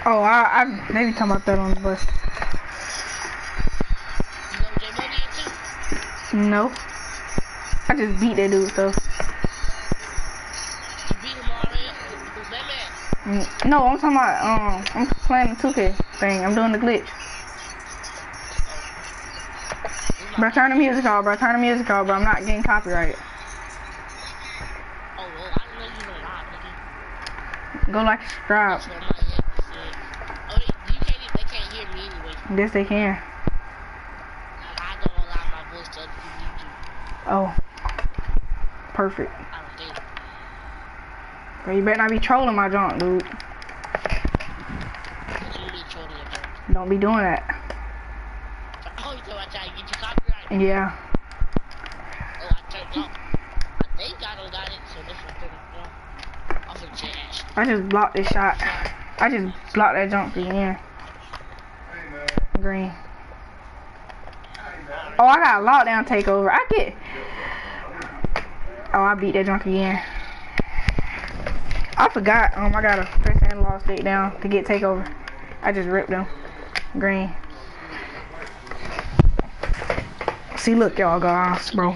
Oh, I maybe talking about that on the bus. You know J Money too? No. I just beat that dude though. You beat him already? Who's that man? No, I'm talking about I'm playing the 2K thing. I'm doing the glitch. Bro, turn the music off, bro. Turn the music off, bro. I'm not getting copyrighted. Oh, well, I didn't know you were live, nigga. Go like and subscribe. So I'm not yet to see it. Oh, they can't hear me anyway. Yes, they can. I don't allow my voice to other people YouTube. Oh. Perfect. I don't think. Bro, you better not be trolling my junk, dude. What you mean trolling your joke? Don't be doing that. Oh, you thought I tried to get you copyright? Yeah. Oh, I turned off. I think I don't got it, so this one turned off. Off of Jash. I just blocked this shot. I just blocked that jump again. Green. Oh, I got a lockdown takeover. Oh, I beat that junk again. I forgot. I got a press and lost stick down to get takeover. I just ripped them. Green. See, look, y'all guys, bro.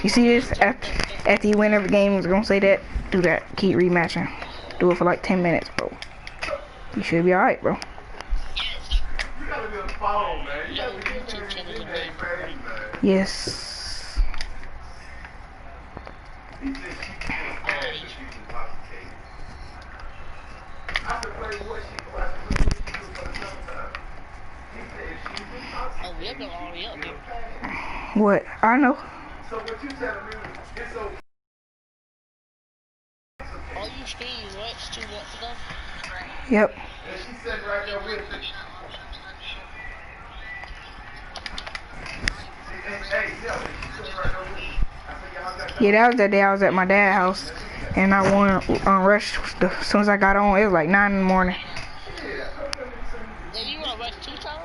You see this? After you win every game, it's gonna say that. Do that. Keep rematching. Do it for like 10 minutes, bro. You should be alright, bro. Yes. Oh, we're already up here. What? I know. So what you telling me is so. All you streams, right? 2 months ago? Yep. And she said right there with it. Hey, yeah, she said right there with it. I said, y'all got that. Yeah, that was the day I was at my dad's house, and I won on Rush. As soon as I got on, it was like 9 in the morning. Then you run Rush 2 times?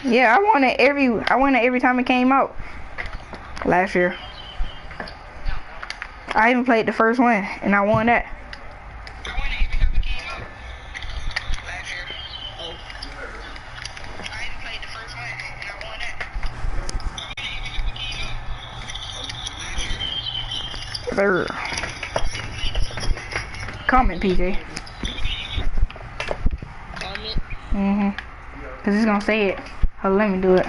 Yeah, I won it every time it came out last year. I even played the first one, and I won that. Sir. Comment, PJ. Comment? Cause it's gonna say it. Oh, let me do it.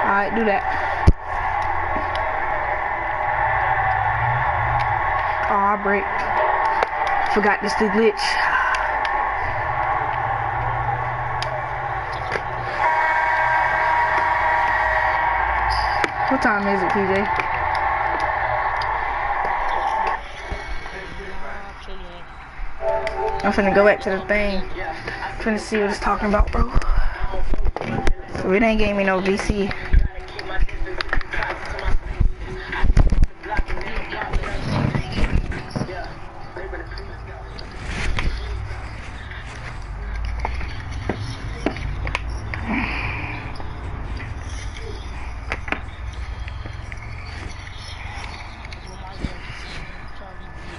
Alright, do that. Oh, I break. Forgot this the glitch. What time is it, PJ? I'm finna go back to the thing. I'm finna see what it's talking about, bro. So it ain't gave me no VC.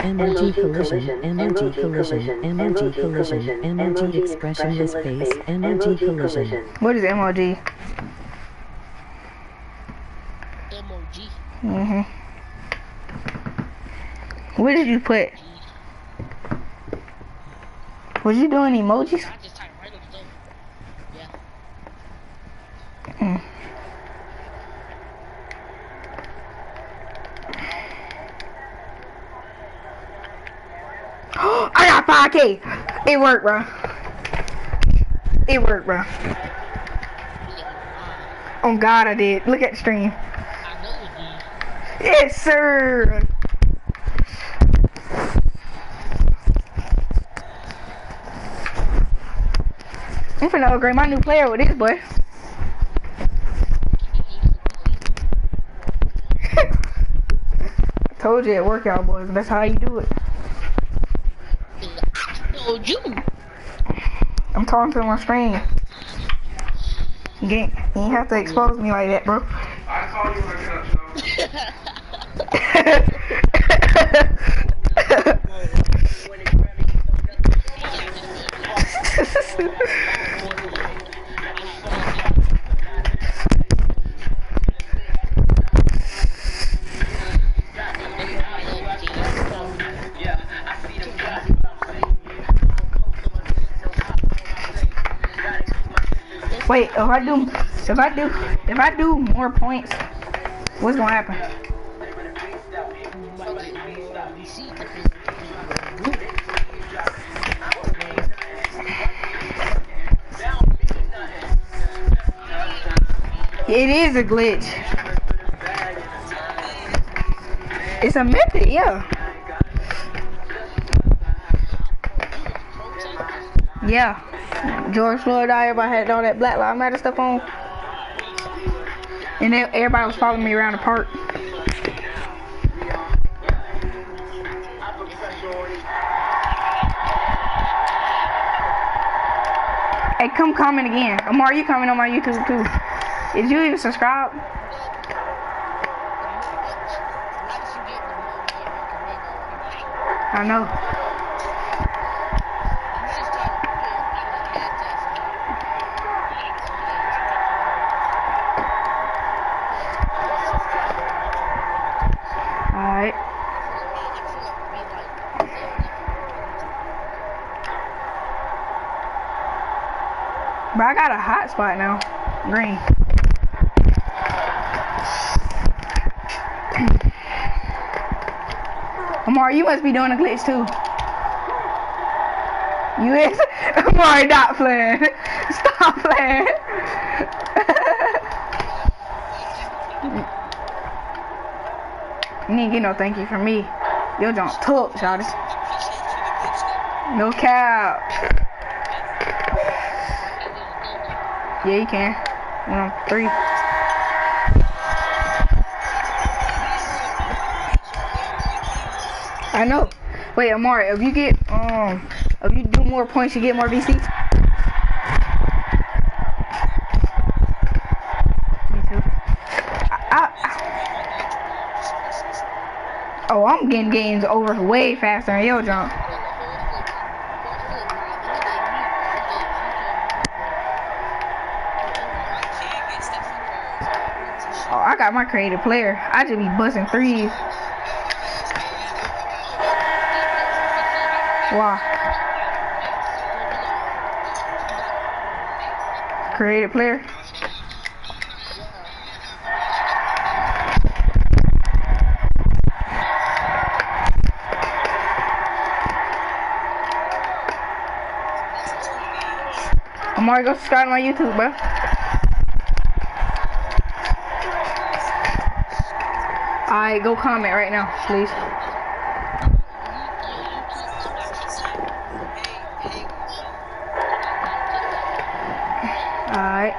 MLG collision, MLG collision, MLG collision, MLG expressionless space, MLG collision. What is MLG? MOG. What did you put? Was you doing emojis? I just typed random stuff. Yeah. I got 5K. It worked, bro. It worked, bro. Oh God, I did. Look at the stream. I know it did. Yes, sir. I'm finna upgrade my new player with this, boy. I told you at workout, boys. That's how you do it. told you. I'm talking to my stream. You ain't have to expose me like that, bro. I call you when I cut you. Wait, if I do more points, what's gonna happen? It is a glitch. It's a method, yeah. Yeah. George Floyd died, everybody had all that Black Lives Matter stuff on. And then everybody was following me around the park. Hey, come comment again. Amar, you comment on my YouTube too. Did you even subscribe? I know. Alright. But I got a hot spot now. Green. Amar, you must be doing a glitch too. You is? Amar, not playing. Stop playing. You ain't get no thank you from me. Your jump took, shawty. No cap. Yeah, you can. 1 on 3. I know. Wait, Amari, if you get if you do more points, you get more VC. Me too. Oh, I'm getting games over way faster than your jump. Oh, I got my creative player. I just be busting threes. Wow. Creative player. I'm already gonna subscribe to my YouTube, bro. Alright, go comment right now, please. Alright.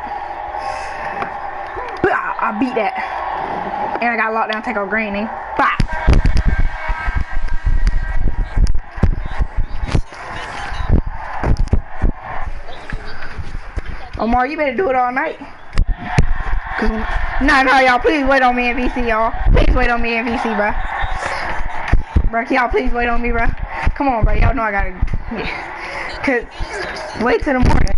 I beat that. And I got locked down, take out green, eh? Bye. Omar, you better do it all night. No, y'all, please wait on me in VC, y'all. Please wait on me in VC, bro. Bro, y'all, please wait on me, bro. Come on, bro. Y'all know I gotta. Yeah. Cause wait till the morning.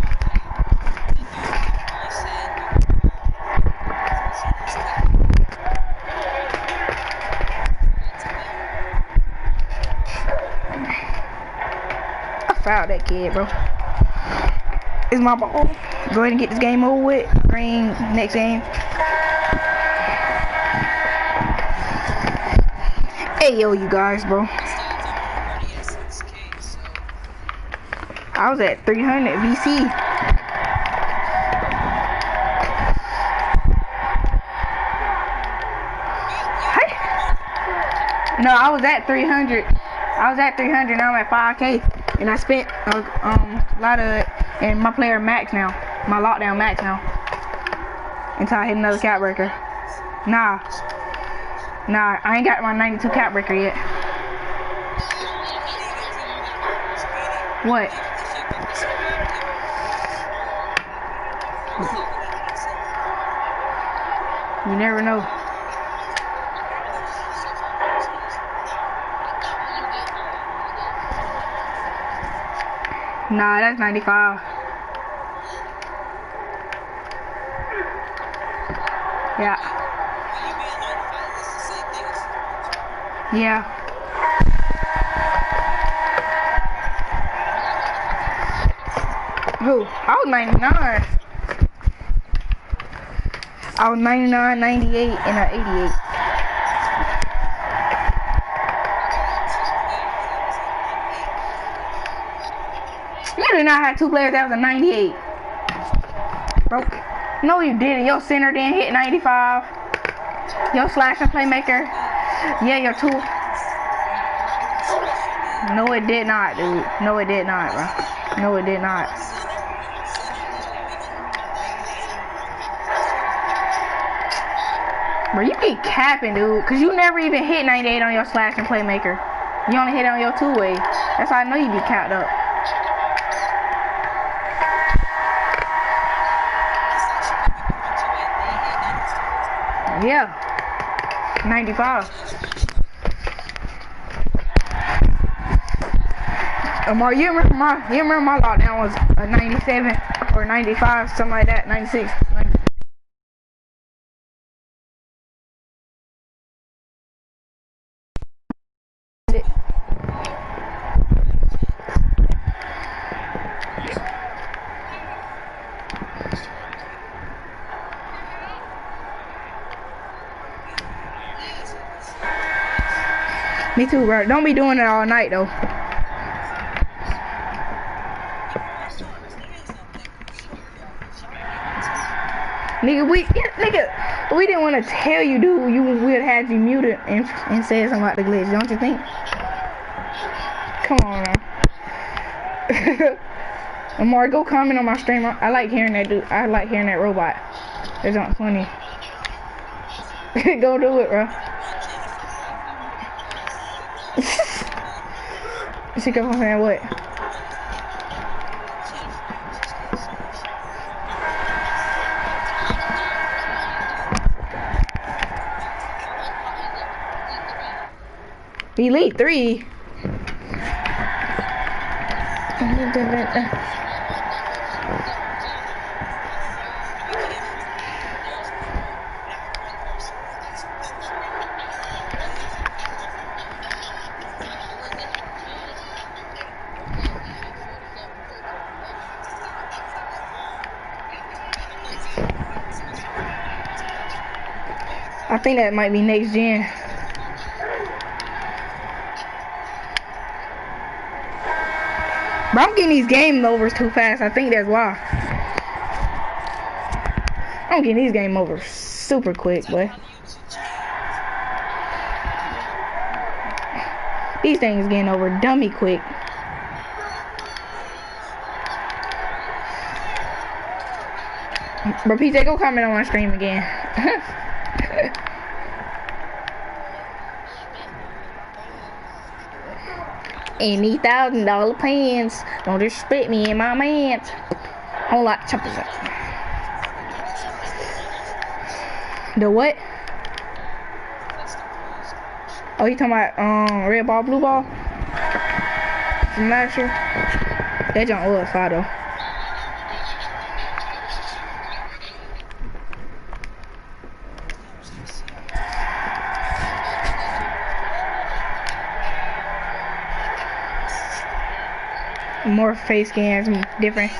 I fouled that kid, bro. It's my ball. Go ahead and get this game over with. Green, next game. Hey, yo, you guys, bro. I was at 300 VC. Hey. No, I was at 300. I was at 300. Now I'm at 5K, and I spent a lot of it. And my player max now. My lockdown max now. Until I hit another cap breaker. Nah, I ain't got my 92 cap breaker yet. What? You never know. Nah, that's 95. Yeah. Yeah. Who? I was 99. I was 99, 98, and an 88. You did not have two players that was a 98. Bro. No, you didn't. Your center didn't hit 95. Your slashing playmaker. Yeah, your two. No, it did not, dude. No, it did not, bro. No, it did not. Bro, you keep capping, dude, because you never even hit 98 on your slashing playmaker. You only hit it on your two-way. That's how I know you be capped up. Yeah. 95. Amar, you remember my lockdown was a 97 or 95, something like that, 96. 90. Me too, bro. Don't be doing it all night, though. Nigga, we didn't want to tell you, dude. We would have had you muted and said something about the glitch, don't you think? Come on, now. Amar, go comment on my stream. I like hearing that dude. I like hearing that robot. It's not funny. Go do it, bro. She kept on saying what? Elite 3. I think that might be next gen. But I'm getting these game overs too fast. I think that's why. I'm getting these game overs super quick, boy. These things getting over dummy quick. But PJ, go comment on my stream again. Any $1,000 plans. Don't disrespect me and my mans. Whole lot of choppers up. The what? Oh, you talking about red ball, blue ball? From last year? That junk was fire though. More face scans, different.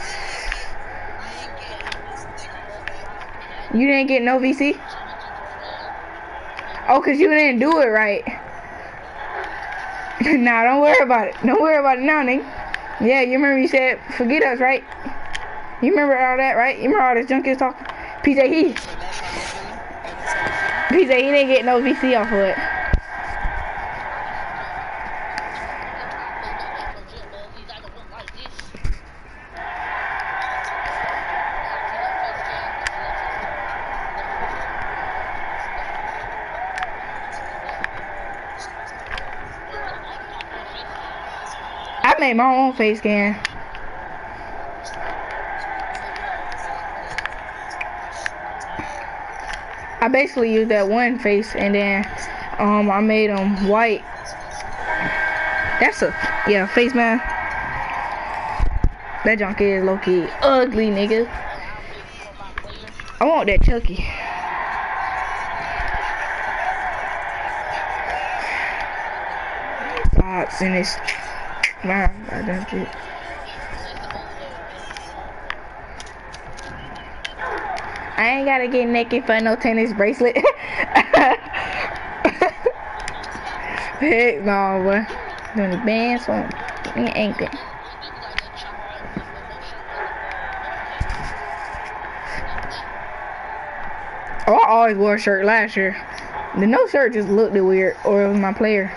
You didn't get no VC? Oh, cause you didn't do it right. Nah, don't worry about it. Don't worry about it now, nigga. Yeah, you remember you said forget us, right? You remember all that, right? You remember all this junk you was talking? PJ, he didn't get no VC off of it. I made my own face scan. I basically used that one face and then I made them white. That's a face man. That junk is low key ugly, nigga. I want that Chucky. Thoughts in this. Man, I don't do it. I ain't gotta get naked for no tennis bracelet. Heck no, boy. Doing the bands on me ankle. Oh, I always wore a shirt last year. The no shirt just looked weird, or it was my player.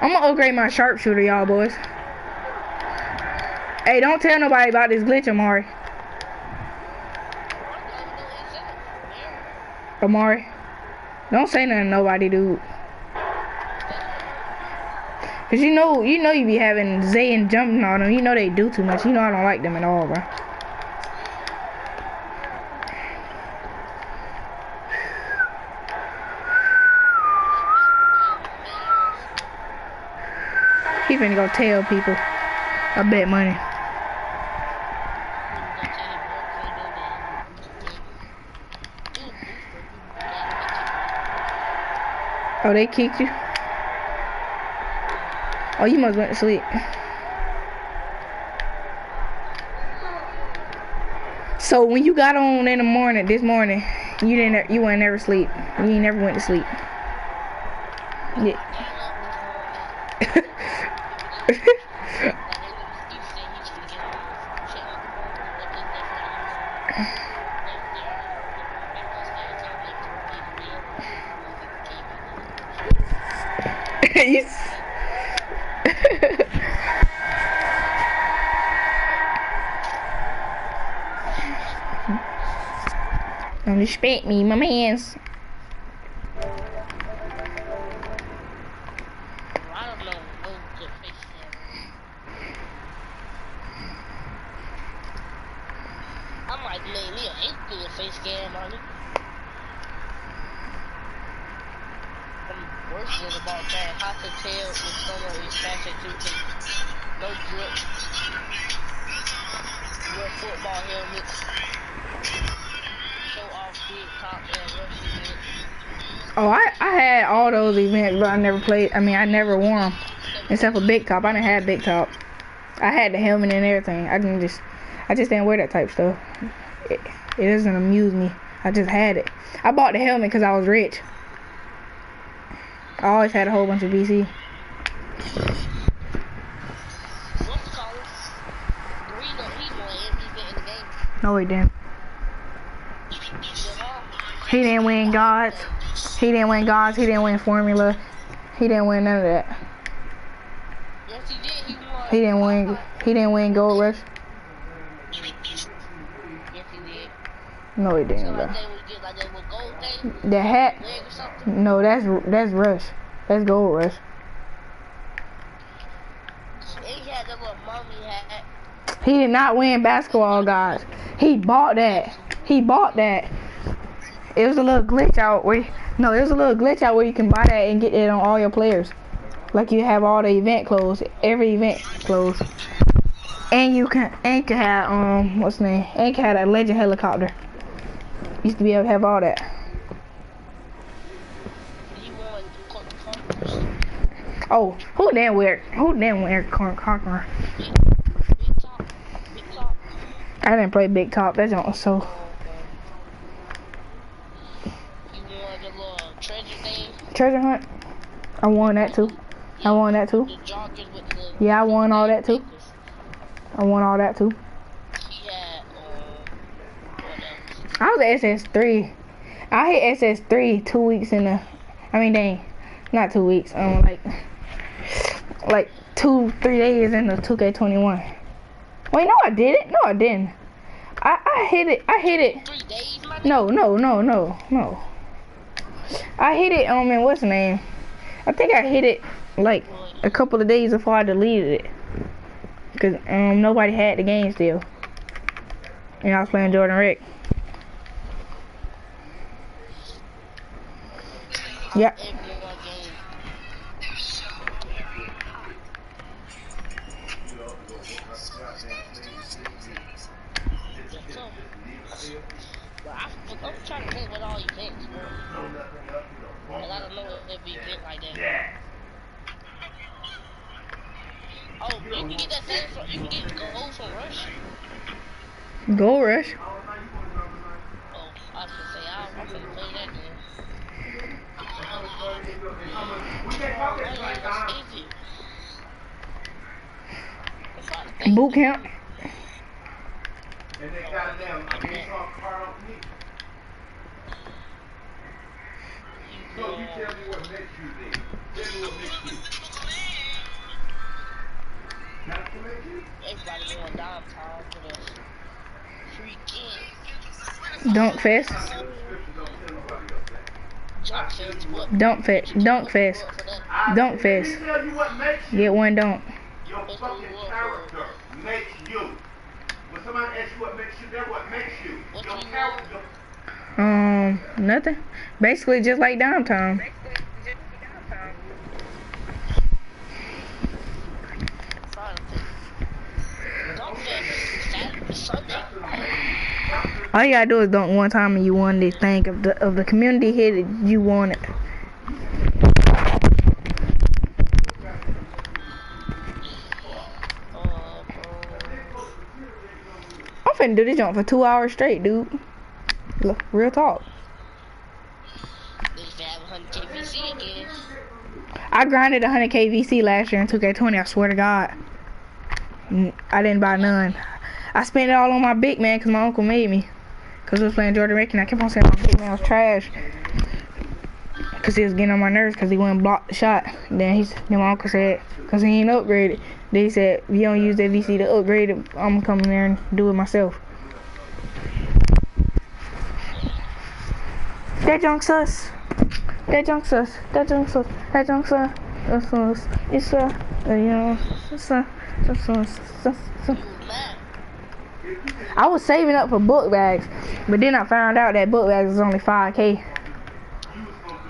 I'm gonna upgrade my sharpshooter, y'all boys. Hey, don't tell nobody about this glitch, Amari. Amari, don't say nothing to nobody, dude. Cause you know you be having Zay and jumping on them. You know they do too much. You know I don't like them at all, bro. He finna go tell people. I bet money. Oh, they kicked you? Oh, you must went to sleep. So when you got on in the morning, this morning, you wouldn't never sleep. You ain't never went to sleep. Yeah. Don't respect me, my mans. I might make me an ankle face cam on it. I'm worse than about that. How to tell if someone is passing too things. No drip. Wear football helmets. Show off big top and rush events. Oh, I had all those events, but I never played. I mean, I never wore them. Except for Big Top. I didn't have Big Top. I had the helmet and everything. I just didn't wear that type of stuff. It doesn't amuse me. I just had it. I bought the helmet because I was rich. I always had a whole bunch of VC. What's the color? Reno, he won every event in the game. No, he didn't. He didn't win Gods. He didn't win Gods. He didn't win Formula. He didn't win none of that. Yes, he did. He won. He didn't win Gold Rush. Yes, he did. No, he didn't, So bro. like they would get like that with gold thing, The hat. leg or something. No, that's Rush. That's Gold Rush. And he had that little mommy hat. He did not win Basketball Gods. He bought that. He bought that. It was a little glitch out where it was a little glitch out where you can buy that and get it on all your players. Like you have all the event clothes, every event clothes. And you can have what's the name? And can have a legend helicopter. Used to be able to have all that. He won Conquerors. Oh, who didn't wear Conqueror? Big top. Big top. I didn't play Big Top. That's not so. He won the little treasure thing. Treasure Hunt. I won that too. I won that too. The joggers with the. Yeah, I won all that too. I won all that too. He had what else? I was at SS3. I hit SS3 2 weeks in the. I mean, dang, not 2 weeks. Like 2-3 days in the 2K21. Wait, no, I didn't. No, I didn't. I hit it. I hit it. 3 days, my nigga? No. I hit it, and what's the name? I think I hit it like a couple of days before I deleted it. Cause nobody had the game still. And I was playing Jordan Rick. Yeah. I'm trying to think what all events, bro. Cause I don't know if we event like that. Oh, you can get that thing from, you can get gold from Rush. Gold Rush. Oh, I was gonna say, I'm gonna play that game. Boot camp. And they goddamn car on me. So you tell me what makes you then. Tell me what makes you. Not to make you? Everybody going downtown for the free game. Dunk Fest. Dunk Fest. Dunk Fest. Dunk Fest. Tell you what makes you. Get one dunk. Your fucking character makes you. When somebody asks you what makes you, that's what makes you. Your character. Nothing. Basically just like downtown. All you gotta do is dunk one time and you won this thing. Of the community hit it, you won it. I'm finna do this jump for 2 hours straight, dude. Look, real talk. I grinded 100 KVC last year in 2K20, I swear to God. I didn't buy none. I spent it all on my big man because my uncle made me. Because I was playing Jordan Rick and I kept on saying my big man was trash. Because he was getting on my nerves because he wouldn't block the shot. Then my uncle said, because he ain't upgraded. Then he said, if you don't use that VC to upgrade it, I'm going to come in there and do it myself. That junk sus. That junk sus. That junk sus. That junk sus. That's sus. It's you know, sus. I was saving up for book bags, but then I found out that book bags was only 5K.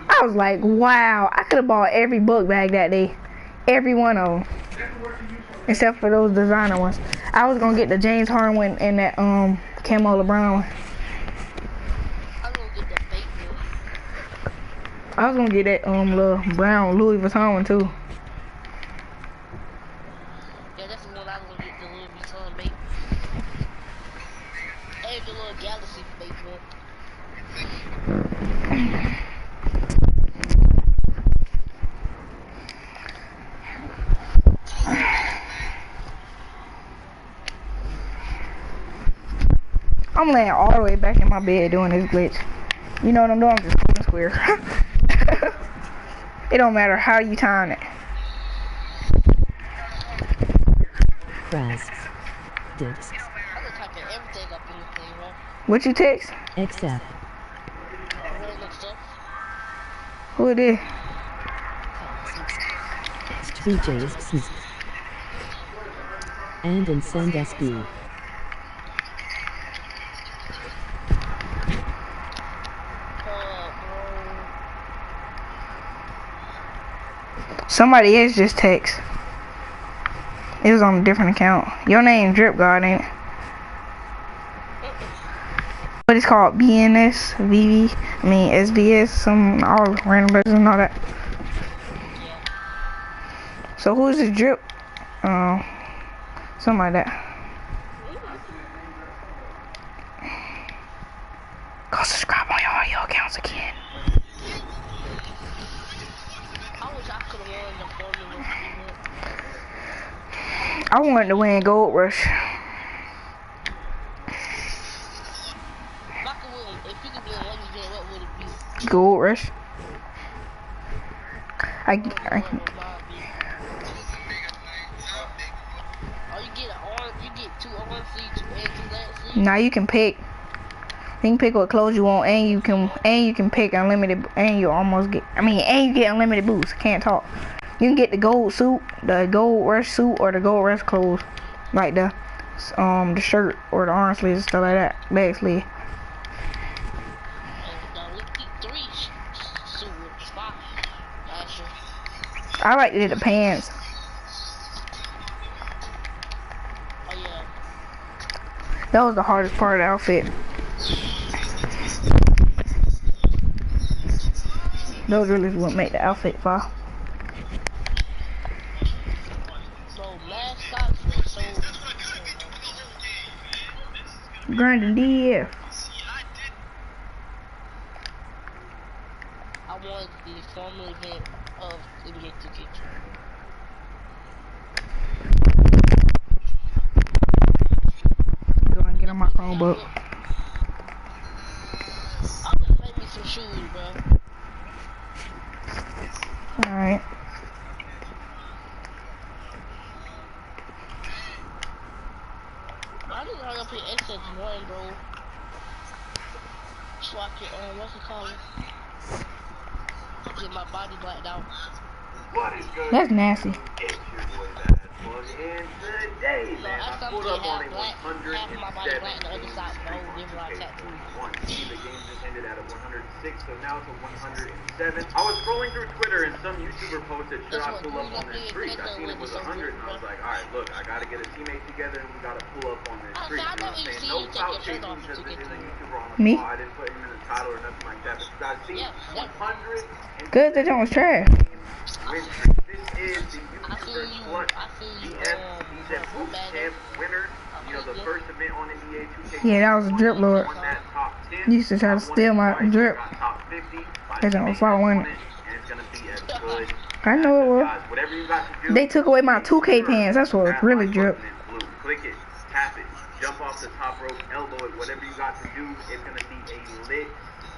I was like, wow, I could have bought every book bag that day. Every one of them. Except for those designer ones. I was going to get the James Harden and that camo LeBron one. I was going to get that little brown Louis Vuitton one too. Yeah, that's the one I was going to get, the Louis Vuitton bait. And the little Galaxy bait, man. I'm laying all the way back in my bed doing this glitch. You know what I'm doing? I'm just pulling square. It don't matter how you time it. Press. Discs. I'm gonna type everything up in the thing, bro. What you text? Accept. Who it is? BJ's and in send SB. Somebody else just text. It was on a different account. Your name Drip God, ain't it? But it's called BNS, VV, SBS, some all random letters and all that. So who is this Drip? Something like that. Go subscribe on all your accounts again. I wanted to win Gold Rush. Gold Rush. Oh, you get 2 on seats and 2 last Now you can pick. You can pick what clothes you want, and you can pick unlimited, and you almost get. And you get unlimited boosts. Can't talk. You can get the gold suit, the gold rush suit, or the gold rush clothes, like the shirt or the arm sleeves and stuff like that, bag sleeve. I like the pants. Oh yeah. That was the hardest part of the outfit. Those really what make the outfit fire. So mascots were so Grinding DF. I wanted the formal event of NBA 2K. Go and get on my Chromebook. I'm gonna make me some shoes, bro. Alright. I need to hurry up and exit one, bro. So I can, what's it called? Get my body blacked out. What is good? That's nasty. It's your boy Bad Plug, and today, So man, I I started pulled to up on have a black, half of my body black, the other side, no, give me my tattoo. The game just ended at a 106, so now it's a 107. I was scrolling through Twitter and some YouTuber posted, should I pull up on this streak? I seen it was 100 and I was like, alright, look, I gotta get a teammate together and we gotta pull up on this streak. You know what I'm saying? No clout chasing because this is a YouTuber on the Me? spot. I didn't put him in the title or nothing like that. But you guys see, 100 Good that don't was trash. win streak. This is the I feel YouTuber you, Clutch I feel you, DF Season Boot Camp winner. You know, the first event on NBA 2K. Yeah, that was a drip lord. Won that top 10. Used to try to steal my drip. Got top 50. They don't follow in it. And it's gonna be as good. I know it will. Guys, whatever you got to do. They took away my 2K pants. That's what tap really my drip. button in blue. Click it, tap it, jump off the top rope, elbow it. Whatever you got to do, it's gonna be a lit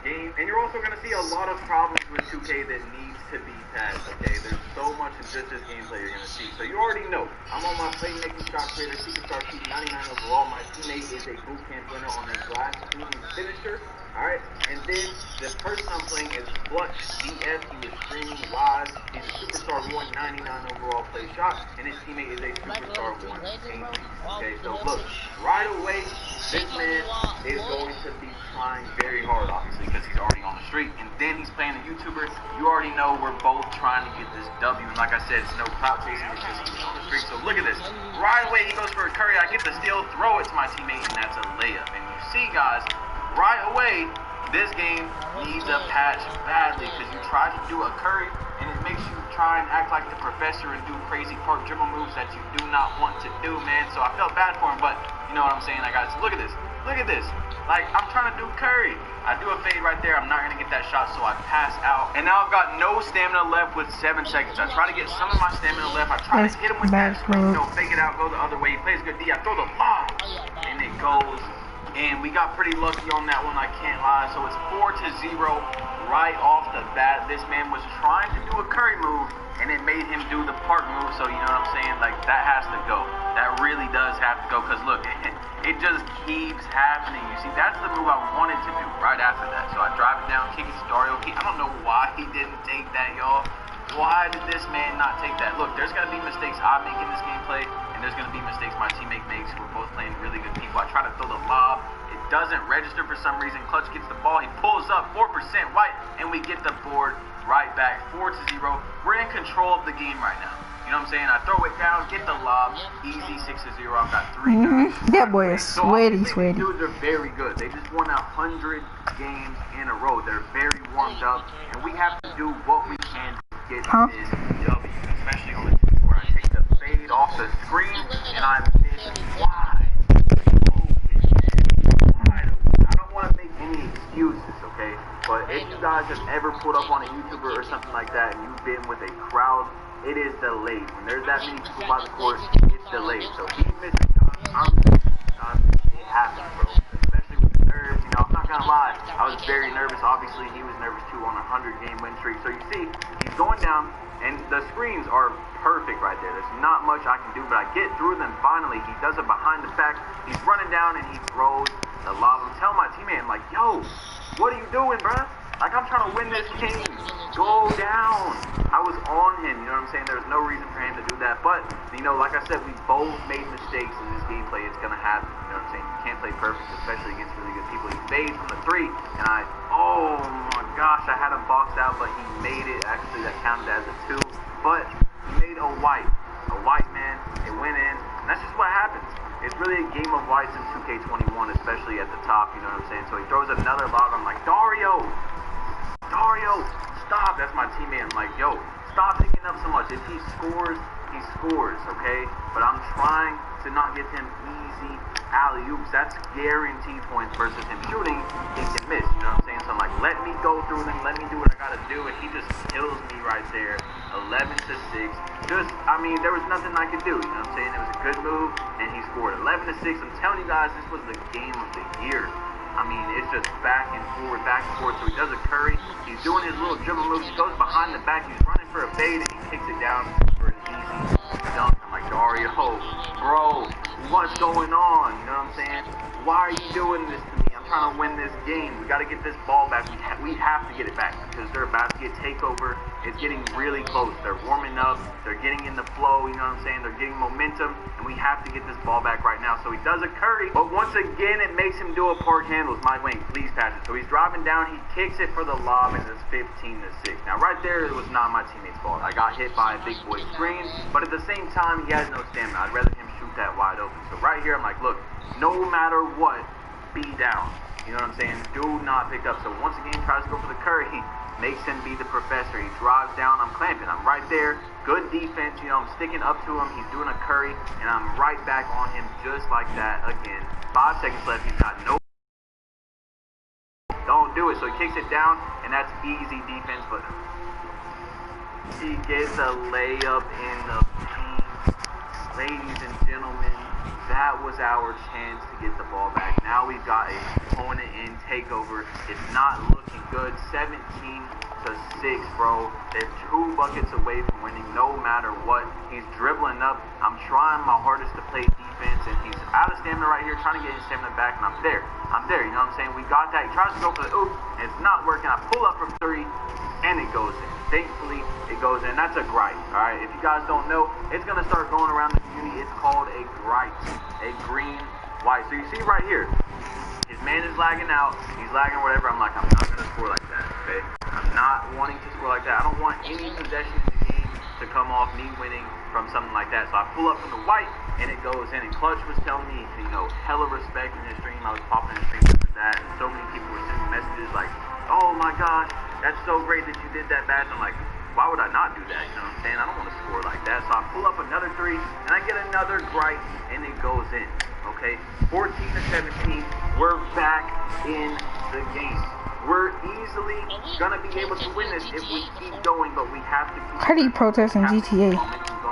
game. And you're also gonna see a lot of problems with 2K that needs to be patched. Okay, there's so much in just this gameplay you're gonna see. So you already know. I'm on my playmaking shot creator, superstar T 99 overall. My teammate is a boot camp winner on his last season finisher. Alright, and then the person I'm playing is Clutch DF. He was streaming live. He's a superstar 199 overall play shot, and his teammate is a superstar 118. Okay, so look, right away, this man is going to be trying very hard, obviously, because he's already on the streak, and then he's playing a YouTuber. You already know we're both trying to get this W, and like I said, it's no clout chasing because he's on the streak. So look at this. Right away, he goes for a Curry. I get the steal, throw it to my teammate, and that's a layup. And you see, guys, right away, this game needs a patch badly because you try to do a Curry and it makes you try and act like the professor and do crazy park dribble moves that you do not want to do, man. So I felt bad for him, but you know what I'm saying? I got look at this. Look at this. Like, I'm trying to do Curry. I do a fade right there. I'm not going to get that shot, so I pass out. And now I've got no stamina left with 7 seconds. I try to get some of my stamina left. I try to hit him with that screen. No, fake it out, go the other way. He plays good D. I throw the lob, and it goes. And we got pretty lucky on that one, I can't lie. So it's 4-0 right off the bat. This man was trying to do a Curry move, and it made him do the park move. So you know what I'm saying? Like, that has to go. That really does have to go. Because look, it just keeps happening. You see, that's the move I wanted to do right after that. So I drive it down, kick it to Dario. I don't know why he didn't take that, y'all. Why did this man not take that? Look, there's going to be mistakes I make in this gameplay, and there's going to be mistakes my teammate makes. We're both playing really good people. I try to throw the lob. It doesn't register for some reason. Clutch gets the ball. He pulls up 4% white, and we get the board right back, 4-0. We're in control of the game right now. You know what I'm saying? I throw it down, get the lob, easy 6-0. I've got 3 guys. That boy is sweaty. These dudes are very good. They just won 100 games in a row. They're very warmed up, and we have to do what we can to get this W, especially on the team where I take the fade off the screen and I miss wide. I don't want to make any excuses, okay? But if you guys have ever pulled up on a YouTuber or something like that and you've been with a crowd, it is delayed. When there's that many people by the court, it's delayed. So he's missing shots, I'm missing shots, it happens, bro. Especially with the nerves, you know, I'm not gonna lie. I was very nervous. Obviously, he was nervous too on a 100-game win streak. So you see, he's going down, and the screens are perfect right there. There's not much I can do, but I get through them finally. He does it behind the back. He's running down, and he throws the lob. I'm telling my teammate, I'm like, yo, what are you doing, bruh? Like, I'm trying to win this game. Go down. I was on him, you know what I'm saying? There's no reason for him to do that. But, you know, like I said, we both made mistakes in this gameplay. It's going to happen, you know what I'm saying? You can't play perfect, especially against really good people. He fades from the 3, and oh my gosh, I had him boxed out, but he made it. Actually, that counted as a 2. But he made a white man. It went in, and that's just what happens. It's really a game of whites in 2K21, especially at the top, you know what I'm saying? So he throws another lob. I'm like, Dario, stop. That's my teammate. I'm like, yo, stop picking up so much. If he scores, he scores, okay? But I'm trying to not get him easy alley-oops. That's guaranteed points versus him shooting. He can miss, you know what I'm saying? So I'm like, let me go through them. Let me do what I got to do. And he just kills me right there. 11-6. Just, I mean, there was nothing I could do, you know what I'm saying? It was a good move, and he scored 11-6. I'm telling you guys, this was the game of the year. I mean, it's just back and forth. So he does a curry. He's doing his little dribble moves. He goes behind the back. He's running for a fade, and he kicks it down for an easy dunk. I'm like, Dario, bro, what's going on? You know what I'm saying? Why are you doing this to me? I'm trying to win this game. We got to get this ball back. We have to get it back because they're about to get takeover. It's getting really close. They're warming up. They're getting in the flow. You know what I'm saying? They're getting momentum, and we have to get this ball back right now. So he does a curry, but once again, it makes him do a park handles. My wing, please pass it. So he's driving down. He kicks it for the lob, and it's 15-6. Now, right there, it was not my teammate's fault. I got hit by a big boy screen, but at the same time, he has no stamina. I'd rather him shoot that wide open. So right here, I'm like, look, no matter what, be down. You know what I'm saying? Do not pick up. So once again, tries to go for the curry. He makes him be the professor. He drives down. I'm clamping. I'm right there. Good defense. You know, I'm sticking up to him. He's doing a curry, and I'm right back on him just like that again. 5 seconds left. He's got no. Don't do it. So he kicks it down, and that's easy defense, but he gets a layup in the paint. Ladies and gentlemen, that was our chance to get the ball back. Now we've got a opponent in takeover. It's not looking good. 17-6, bro. They're 2 buckets away from winning no matter what. He's dribbling up. I'm trying my hardest to play defense, and he's out of stamina right here, trying to get his stamina back, and I'm there, you know what I'm saying? We got that. He tries to go for the oop, and it's not working. I pull up from 3, and it goes in. Thankfully, it goes in. That's a gripe, all right? If you guys don't know, it's going to start going around the community. It's called a gripe, a green-white. So you see right here, his man is lagging out. He's lagging whatever. I'm like, I'm not going to score like that, okay? I'm not wanting to score like that. I don't want any possession in the game to come off me winning from something like that. So I pull up from the white, and it goes in. And Clutch was telling me, you know, hella respect in his stream. I was popping in the stream with that. And so many people were sending messages like, oh my gosh, that's so great that you did that, Bash. I'm like, why would I not do that? You know what I'm saying? I don't want to score like that. So I pull up another 3, and I get another gripe, and it goes in. Okay, 14-17. We're back in the game. We're easily gonna be able to win this if we keep going, but we have to keep. How do you protest in GTA?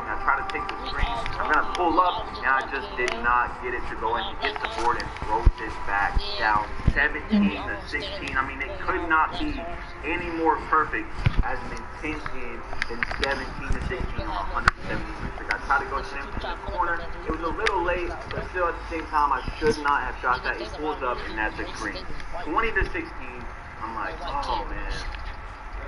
I try to take the screen. I'm gonna pull up, and I just did not get it to go in. He gets the board and throws it back down. 17-16. I mean, it could not be any more perfect as an intense game than 17-16 on 170. I tried to go to him to the corner. It was a little late, but still at the same time, I should not have shot that. He pulls up, and that's a green. 20-16. I'm like, oh man.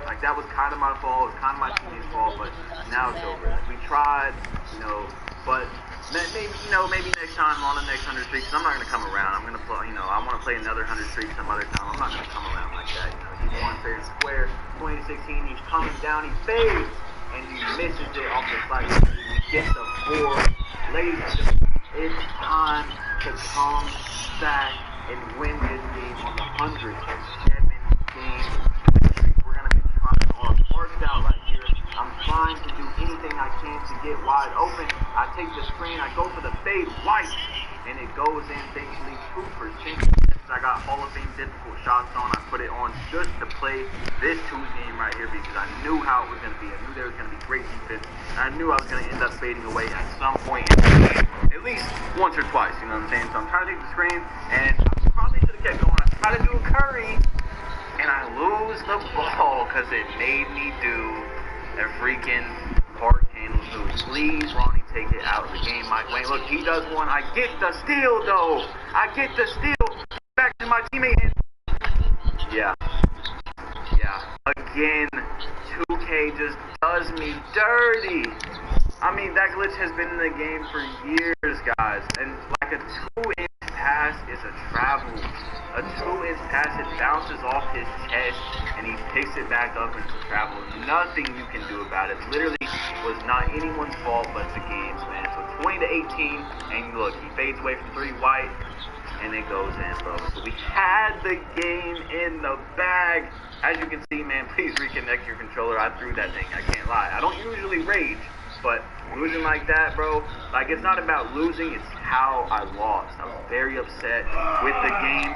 Like, that was kind of my fault. It was kind of my team's fault, but now it's over. Like, we tried, you know, but maybe, you know, maybe next time on the next 100 streaks, I'm not going to come around. I'm going to play, you know, I want to play another 100 streaks some other time. I'm not going to come around like that, you know. He won fair and square. 2016, he's coming down, he fades, and he misses it off the side. He gets the 4. Ladies and gentlemen, it's time to come back and win this game on the 107 game. We're going to be trying our hearts out right here. I'm trying to do anything I can to get wide open. I take the screen, I go for the fade white, and it goes in thankfully 2%. I got Hall of Fame difficult shots on. I put it on just to play this 2 game right here because I knew how it was going to be. I knew there was going to be great defense. And I knew I was going to end up fading away at some point in the game, at least once or twice, you know what I'm saying? So I'm trying to take the screen, and I probably should have kept going. I tried to do a curry, the ball because it made me do a freaking hard handle move. Please, Ronnie, take it out of the game. Mike Wayne, look, he does one. I get the steal, though. I get the steal. Back to my teammate. Yeah. Again, 2K just does me dirty. I mean, that glitch has been in the game for years, guys. And like a 2-inch pass is a travel. A 2-inch pass, it bounces off his chest and he picks it back up into travel. Nothing you can do about it. Literally was not anyone's fault but the game's, man. So 20-18, and look, he fades away from 3 white, and it goes in, bro. So we had the game in the bag. As you can see, man, please reconnect your controller. I threw that thing, I can't lie. I don't usually rage, but losing like that, bro, like, it's not about losing, it's how I lost. I was very upset with the game.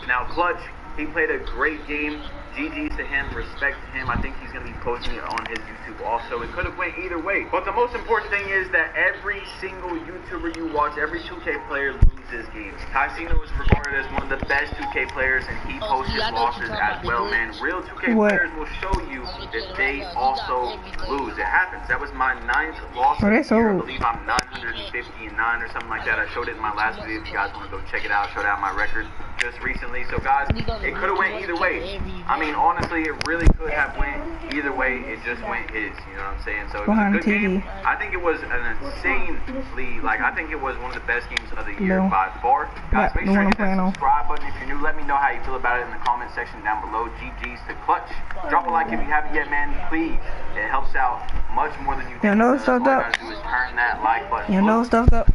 Now, Clutch, he played a great game. GG's to him, respect to him. I think he's going to be posting it on his YouTube also. It could have went either way. But the most important thing is that every single YouTuber you watch, every 2K player loses games. Tyceno is regarded as one of the best 2K players, and he posts his losses as well, man. Real 2K players will show you that they also lose. It happens. That was my 9th loss of the year. I believe I'm 959 or something like that. I showed it in my last video. If you guys want to go check it out, I showed out my record just recently. So, guys, it could have went either way. I mean, honestly, it really could have went either way. It just went his, you know what I'm saying? So it was a good game. I think it was an insanely, like, I think it was one of the best games of the year by far. Guys, make sure you hit that subscribe button if you're new. Let me know how you feel about it in the comment section down below. GG's to Clutch. Drop a like if you haven't yet, man. Please. It helps out much more than you think. You know what's stuffed up? All you gotta do is turn that like button. You know what's stuffed up?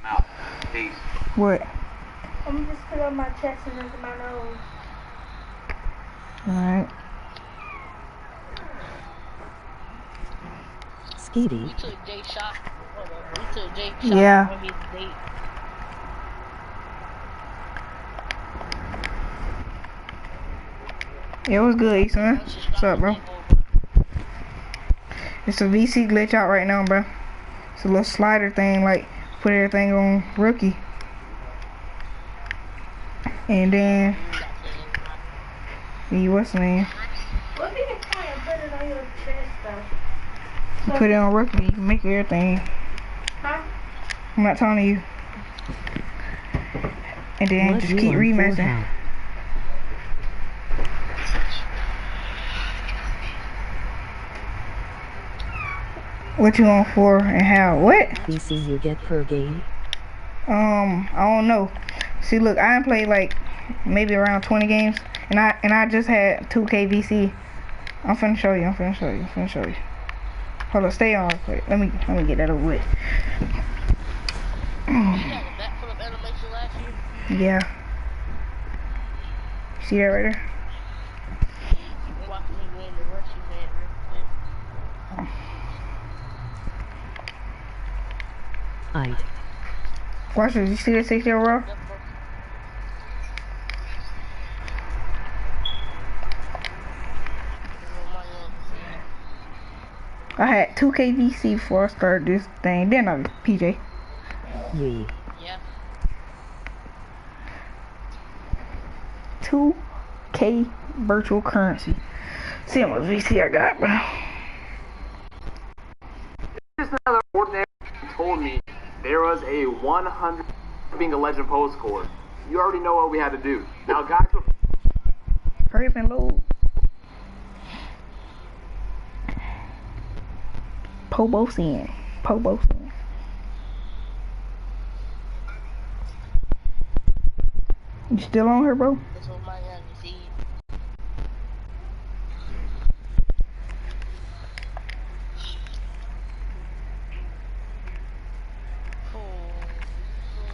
Peace. What? I'm just put on my chest and into my nose. Alright. Skeety. We took Jay shot. We took Jay shot Yeah. on his date. Yeah, it was good, Easton. What's up, bro? It's a VC glitch out right now, bro. It's a little slider thing, like, put everything on rookie. And then, what's the name? What did you try and put it on your chest, though? You put it on rookie, you can make everything. Huh? I'm not telling you. And then just keep rematching. What you on for and how? What? VC you get per game? I don't know. See, look, I done played like maybe around 20 games, and I just had 2K VC. I'm finna show you. Hold on, stay on real quick. Let me get that over with. You had a backflip animation last year? Yeah. See that right there? Watch me win the rush you had real quick. Aight. Watch this. You see that 60 row? I had 2K VC before I started this thing. Then I was PJ. Yee. Yeah. 2K virtual currency. See how much VC I got, bro. Just another ordinary told me there was a 100 being a legend post score. You already know what we had to do. Now, guys, Hurry up and load. Pobosian. You still on her, bro? This was my youngest seed.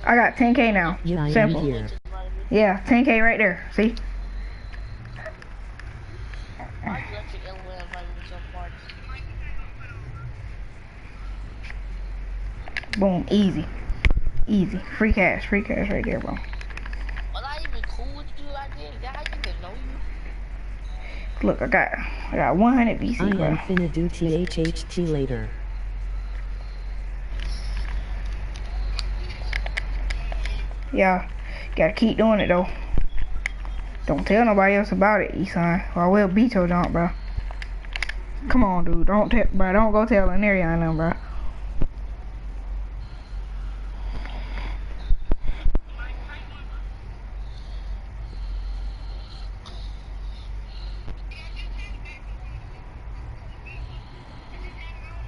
I got 10K now. Yeah, I am Simple. here. Yeah, 10K right there. See? Electric LOL invited me to some party. Boom. Easy. Free cash right there, bro. Was I even cool with you like this? Did I even know you? Look, I got 100 VC, I bro. am finna do THHT later. Yeah, gotta keep doing it though. Don't tell nobody else about it, Eson, or I will beat your jump, bro. Come on, dude. Don't go tell Lanaria on them, bro.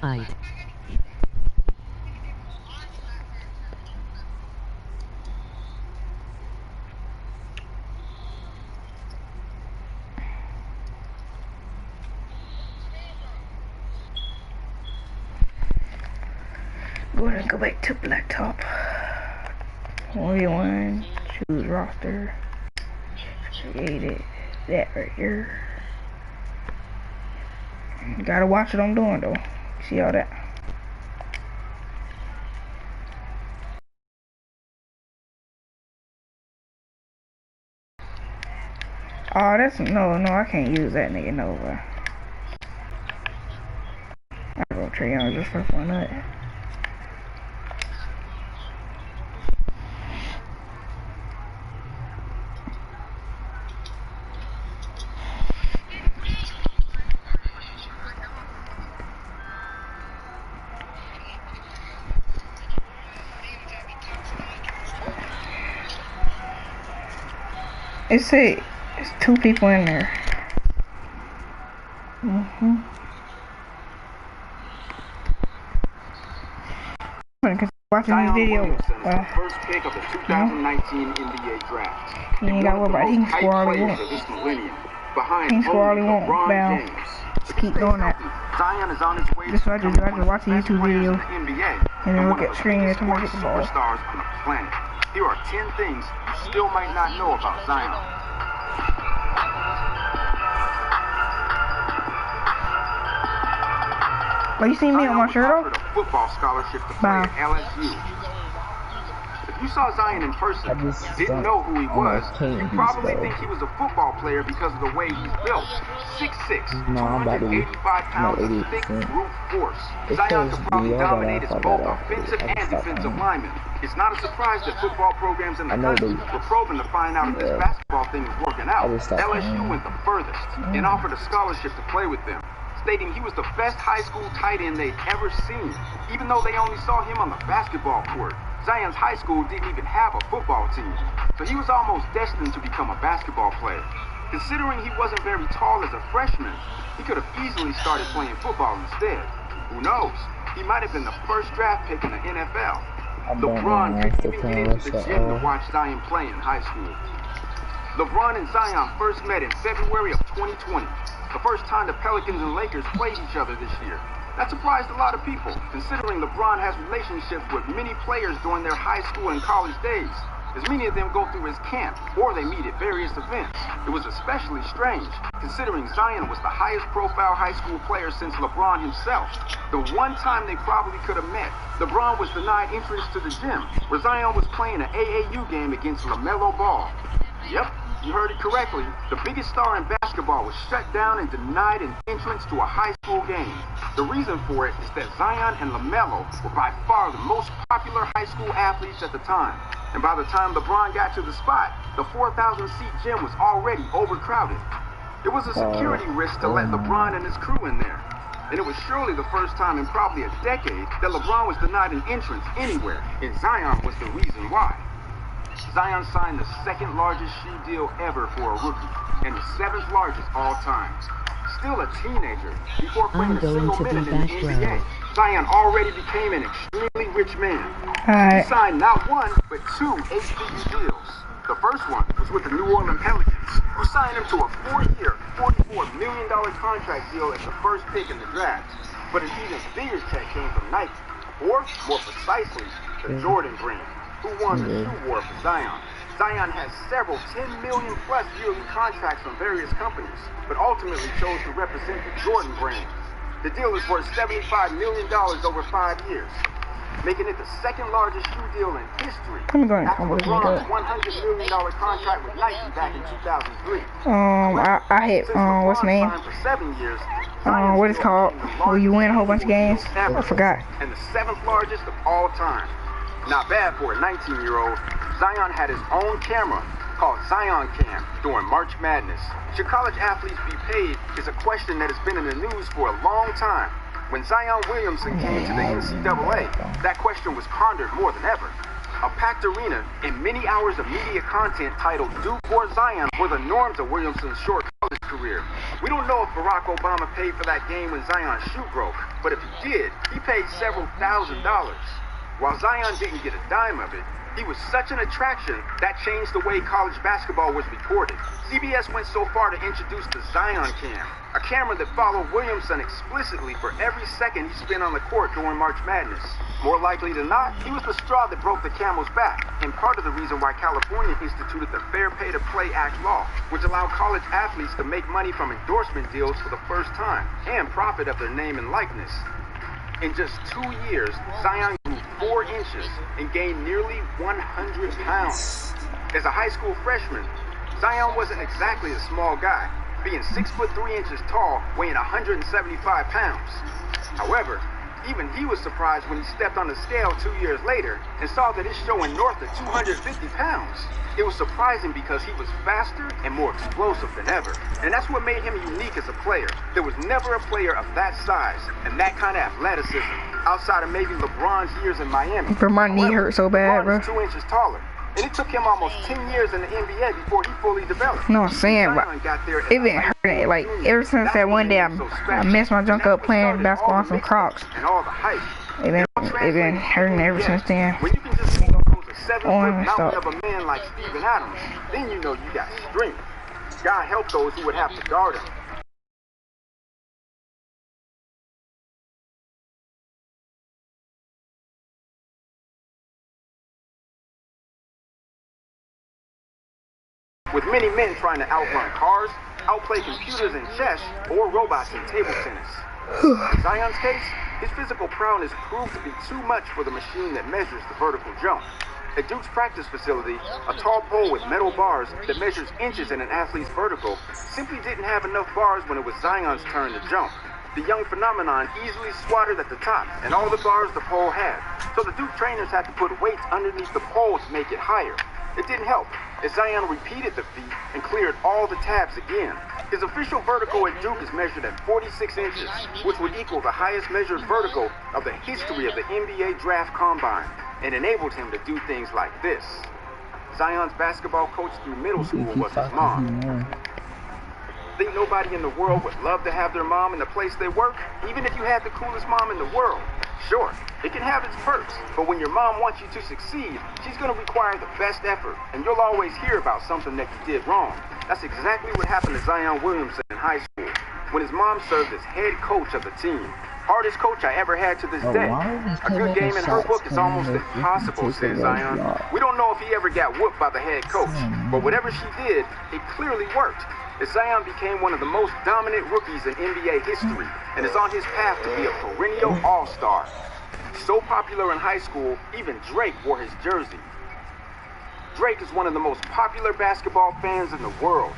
I'd. Go ahead and go back to Blacktop. 1v1, choose roster, create it, that right here. You gotta watch what I'm doing though. See all that? Oh, that's no, I can't use that nigga, no, bro. I go Trae Young just for fun of it. It's two people in there. Watching this video. First pick of the 2019 NBA draft. You ain't gotta worry about it. He can score all he wants. He can score all he wants. Bow. Just keep doing that. Zion is on his way. This is what I just do. I just watch the YouTube videos NBA, and then look at screen every time I get the ball. Superstars on the planet. Here are 10 things you still might not know about Zion. Well, you see me on my shirt off? A football scholarship to play at LSU. If you saw Zion in person, didn't know who he was, you probably think he was a football player because of the way he's built. 6'6", 285 pounds of thick brute force. Zion could probably dominate as both offensive and defensive lineman. It's not a surprise that football programs in the country were probing to find out if this basketball thing was working out. LSU went the furthest and offered a scholarship to play with them, stating he was the best high school tight end they'd ever seen, even though they only saw him on the basketball court. Zion's high school didn't even have a football team, so he was almost destined to become a basketball player. Considering he wasn't very tall as a freshman, he could have easily started playing football instead. Who knows? He might have been the first draft pick in the NFL. LeBron didn't even get into the gym to watch Zion play in high school. LeBron and Zion first met in February of 2020, the first time the Pelicans and Lakers played each other this year. That surprised a lot of people, considering LeBron has relationships with many players during their high school and college days, as many of them go through his camp, or they meet at various events. It was especially strange, considering Zion was the highest profile high school player since LeBron himself. The one time they probably could have met, LeBron was denied entrance to the gym, where Zion was playing an AAU game against LaMelo Ball. Yep, you heard it correctly. The biggest star in basketball was shut down and denied an entrance to a high school game. The reason for it is that Zion and LaMelo were by far the most popular high school athletes at the time. And by the time LeBron got to the spot, the 4,000-seat gym was already overcrowded. It was a security risk to let LeBron and his crew in there. And it was surely the first time in probably a decade that LeBron was denied an entrance anywhere, and Zion was the reason why. Zion signed the second largest shoe deal ever for a rookie, and the 7th largest all time. Still a teenager, before playing a single minute in the NBA, Zion already became an extremely rich man. He signed not one, but 2 8-figure deals. The first one was with the New Orleans Pelicans, who signed him to a 4-year, $44 million contract deal as the first pick in the draft. But an even bigger check came from Nike, or more precisely, the Jordan brand, who won the shoe war for Zion. Zion has several $10 million plus yearly contracts from various companies, but ultimately chose to represent the Jordan brand. The deal is worth $75 million over 5 years, making it the second largest shoe deal in history. After LeBron's $100 million contract with Nike back in 2003. I hit, what's the name? For 7 years, what it's called? Where you win a whole bunch of games? I forgot. And the 7th largest of all time. Not bad for a 19-year-old. Zion had his own camera, called Zion Camp during March Madness. Should college athletes be paid is a question that has been in the news for a long time. When Zion Williamson came to the NCAA, that question was pondered more than ever. A packed arena and many hours of media content titled Duke or Zion were the norms of Williamson's short college career. We don't know if Barack Obama paid for that game when Zion's shoe broke, but if he did, he paid several $1,000s. While Zion didn't get a dime of it, he was such an attraction that changed the way college basketball was reported. CBS went so far to introduce the Zion Cam, a camera that followed Williamson explicitly for every second he spent on the court during March Madness. More likely than not, he was the straw that broke the camel's back, and part of the reason why California instituted the Fair Pay to Play Act law, which allowed college athletes to make money from endorsement deals for the first time and profit of their name and likeness. In just 2 years, Zion grew 4 inches and gained nearly 100 pounds. As a high school freshman, Zion wasn't exactly a small guy, being 6 foot 3 inches tall, weighing 175 pounds. However, even he was surprised when he stepped on the scale 2 years later and saw that it's showing north of 250 pounds. It was surprising because he was faster and more explosive than ever. And that's what made him unique as a player. There was never a player of that size and that kind of athleticism outside of maybe LeBron's years in Miami. Bro, my knee hurt so bad, bro. LeBron is 2 inches taller. And it took him almost 10 years in the NBA before he fully developed. No, I'm saying, but it been hurting. Like, ever since that one day I messed my junk up playing basketball on some Crocs. And all the hype. It been hurting ever since then. When you can just impose a 7-foot On mountain of a man like Steven Adams, then you know you got strength. God help those who would have to guard him. With many men trying to outrun cars, outplay computers in chess, or robots in table tennis. In Zion's case, his physical prowess proved to be too much for the machine that measures the vertical jump. At Duke's practice facility, a tall pole with metal bars that measures inches in an athlete's vertical simply didn't have enough bars when it was Zion's turn to jump. The young phenomenon easily swatted at the top and all the bars the pole had, so the Duke trainers had to put weights underneath the pole to make it higher. It didn't help, as Zion repeated the feat and cleared all the tabs again. His official vertical at Duke is measured at 46 inches, which would equal the highest measured vertical of the history of the NBA Draft Combine, and enabled him to do things like this. Zion's basketball coach through middle school was his mom. Think nobody in the world would love to have their mom in the place they work, even if you had the coolest mom in the world? Sure, it can have its perks, but when your mom wants you to succeed, she's going to require the best effort, and you'll always hear about something that you did wrong. That's exactly what happened to Zion Williamson in high school, when his mom served as head coach of the team. Hardest coach I ever had to this day. A good game in her book is almost impossible, says Zion. We don't know if he ever got whooped by the head coach, but whatever she did, it clearly worked. As Zion became one of the most dominant rookies in NBA history and is on his path to be a perennial all-star. So popular in high school, even Drake wore his jersey. Drake is one of the most popular basketball fans in the world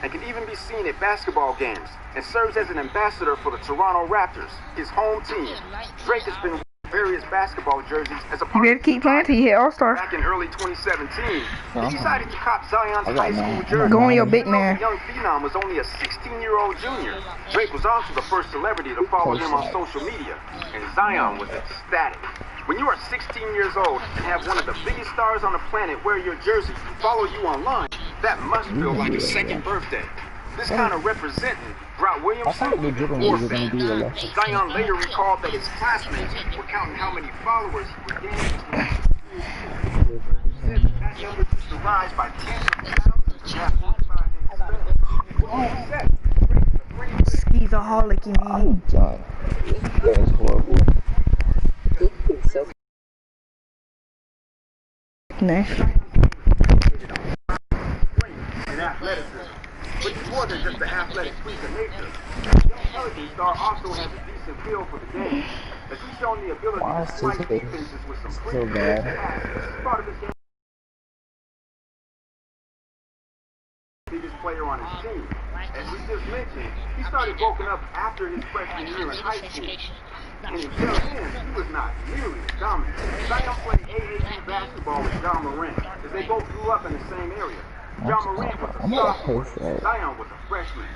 and can even be seen at basketball games and serves as an ambassador for the Toronto Raptors, his home team. Drake has been wearing various basketball jerseys as a part You better keep playing till you hit All-Star. Back in early 2017, he decided to cop Zion's high school jersey. Go on your big man. The young phenom was only a 16-year-old junior. Drake was also the first celebrity to follow him on social media, and Zion was ecstatic. When you are 16 years old and have one of the biggest stars on the planet wear your jersey and follow you online, that must feel like a second birthday. This kind of representing brought Williamson more fans. Zion later recalled that his classmates were counting how many followers he would gain. That number used to rise by tens of thousands. Skeezaholic, you mean? That was horrible. Nice. And athleticism. But he's more than just the athletic freak of nature. The young Pelican star also has a decent feel for the game, as he's shown the ability to slice defenses with some pretty good passes. Part of his game. Biggest player on his team. As we just mentioned, he started bulking up after his freshman year in high school. And until then, he was not nearly as dominant. Zion played AAU basketball with John Morant, as they both grew up in the same area. John Morant was a sophomore, Zion was a freshman.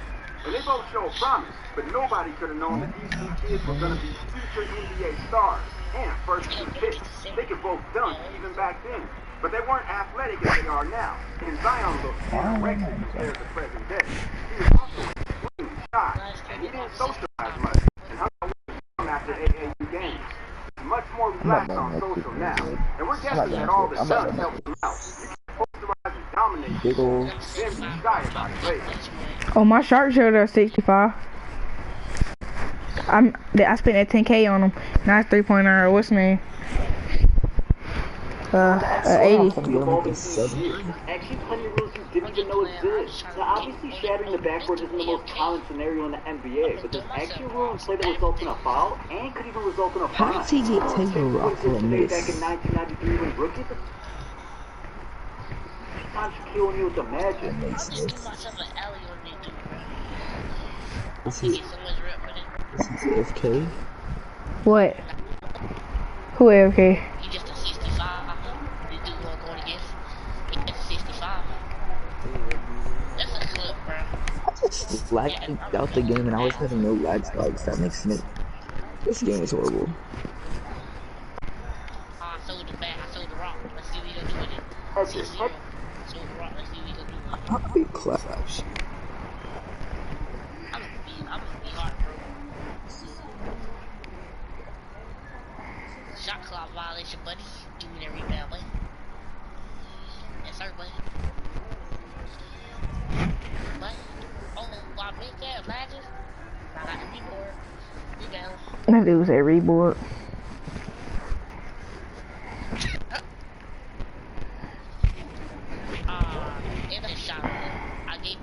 And they both showed promise, but nobody could have known that these two kids were going to be future NBA stars and first-team picks. They could both dunk even back then, but they weren't athletic as they are now. And Zion looked anorexic compared to present day. He was also extremely shy, and he didn't socialize much, and hung out with him after AAU games. He's much more relaxed on social now, and we're guessing that all the sun helped him out. You can posterize and dominate people, then be shy about it later. Oh, my shark showed up 65. I spent that 10K on him. Now it's 3.9. What's his name? 80. Actually, plenty of rules you didn't even know exist. Now, obviously, shattering the backboard isn't the most common scenario in the NBA, but there's actually a rule in play that results in a foul and could even result in a fine. How did he get taken off for a miss? Back in 1993 when rookie, time Shaquille O'Neal with the Magic. Is he AFK? What? Who AFK? He just a 65. This dude won't go against. He gets 65. That's a clip, bro. I just lagged out the game and I was having no lag spikes. That makes me. This game is horrible. I sold the bag. I sold the rock. Let's see what he gonna do with it. Sold the rock. Let's see what he gonna do with it. I'll be clash. I'm gonna be hard, bro. Shot clock violation, buddy. Give me that rebound, buddy. Yes, sir, buddy. Buddy. Oh, I made that. Imagine. I got the reboard. Rebound. That dude was at reboard. In a shot. I gave